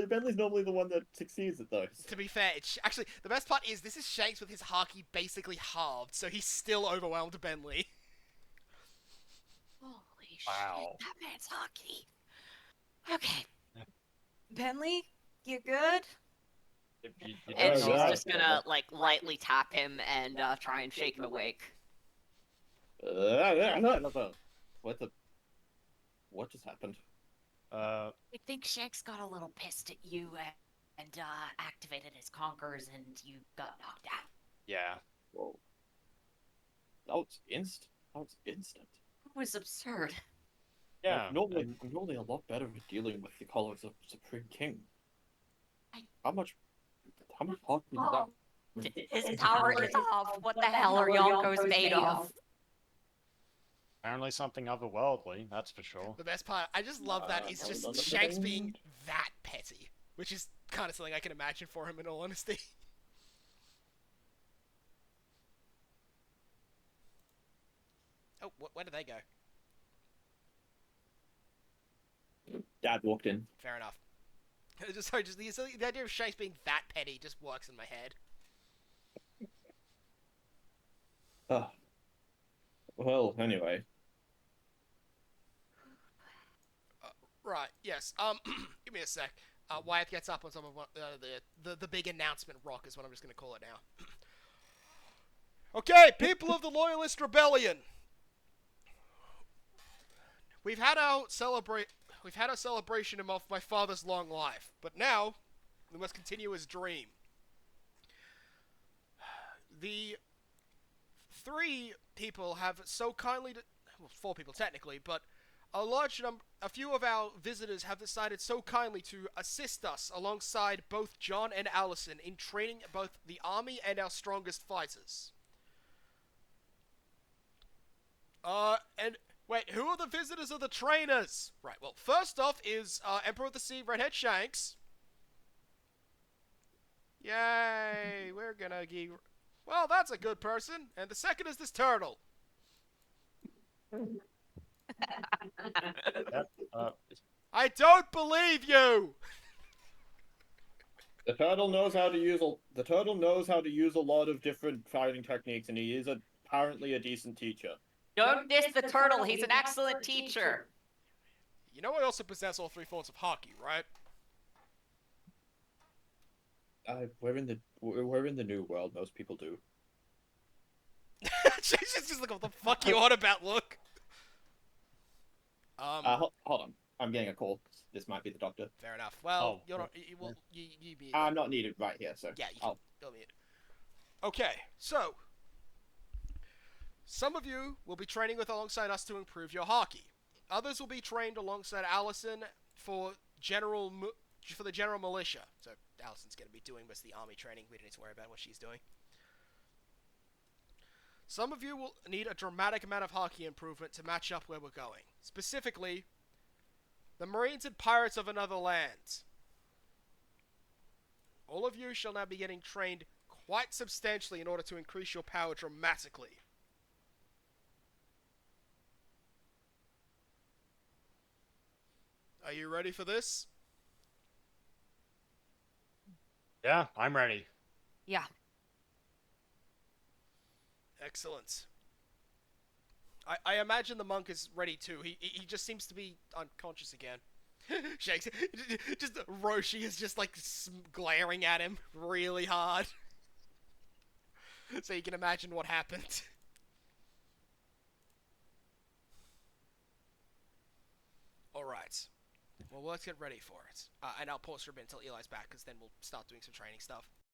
Bentley's normally the one that succeeds at those. To be fair, actually, the best part is this is Shanks with his haki basically halved, so he's still overwhelmed Bentley. Holy Wow. shit, that man's hockey. Okay. Bentley, you good? You And doing she's alright? just gonna like lightly tap him and try and shake him awake. What the? What just happened? I think Shanks got a little pissed at you and activated his conkers and you got knocked out. Yeah. Whoa. That was instant. That was instant. It was absurd. Yeah. I'm normally a lot better at dealing with the colors of Supreme King. How much hockey did that? His power is off. What the hell are Yonkos made of? Apparently something otherworldly, that's for sure. The best part, I just love that, is just Another Shanks thing. being that petty, which is kind of something I can imagine for him in all honesty. Oh, where did they go? Dad walked in. Fair enough. Sorry, just the idea of Shanks being that petty just works in my head. Ah. Well, anyway. Right. Yes. Give me a sec. Wyatt gets up on some of the big announcement rock is what I'm just gonna call it now. Okay, people of the Loyalist Rebellion. We've had our celebration of my father's long life, but now we must continue his dream. The three people have so kindly, well, four people technically, but a few of our visitors have decided so kindly to assist us alongside both John and Allison in training both the army and our strongest fighters. And wait, who are the visitors or the trainers? Right, well, first off is Emperor of the Sea, Redhead Shanks. Yay, we're gonna give... Well, that's a good person. And the second is this turtle. Yep. I don't believe you! The turtle knows how to use a lot of different fighting techniques, and he is apparently a decent teacher. Don't diss the turtle. He's an excellent teacher. You know I also possess all three forms of hockey, right? We're in the new world. Most people do. She's just like, what the fuck you on about, look? Hold on. I'm getting a call. This might be the doctor. Fair enough. Well, Oh, you're not... yeah. You be... I'm not needed right here, so. Yeah, you can go mute. Okay, so... Some of you will be training alongside us to improve your hockey. Others will be trained alongside Allison for the general militia. So Allison's going to be doing most of the army training. We don't need to worry about what she's doing. Some of you will need a dramatic amount of hockey improvement to match up where we're going. Specifically, the Marines and Pirates of Another Land. All of you shall now be getting trained quite substantially in order to increase your power dramatically. Are you ready for this? Yeah, I'm ready. Yeah. Excellent. I imagine the monk is ready too. He just seems to be unconscious again. Shakes. Just Roshi is just like glaring at him really hard. So you can imagine what happened. Alright. Well, let's get ready for it. And I'll pause for a bit until Eli's back, because then we'll start doing some training stuff.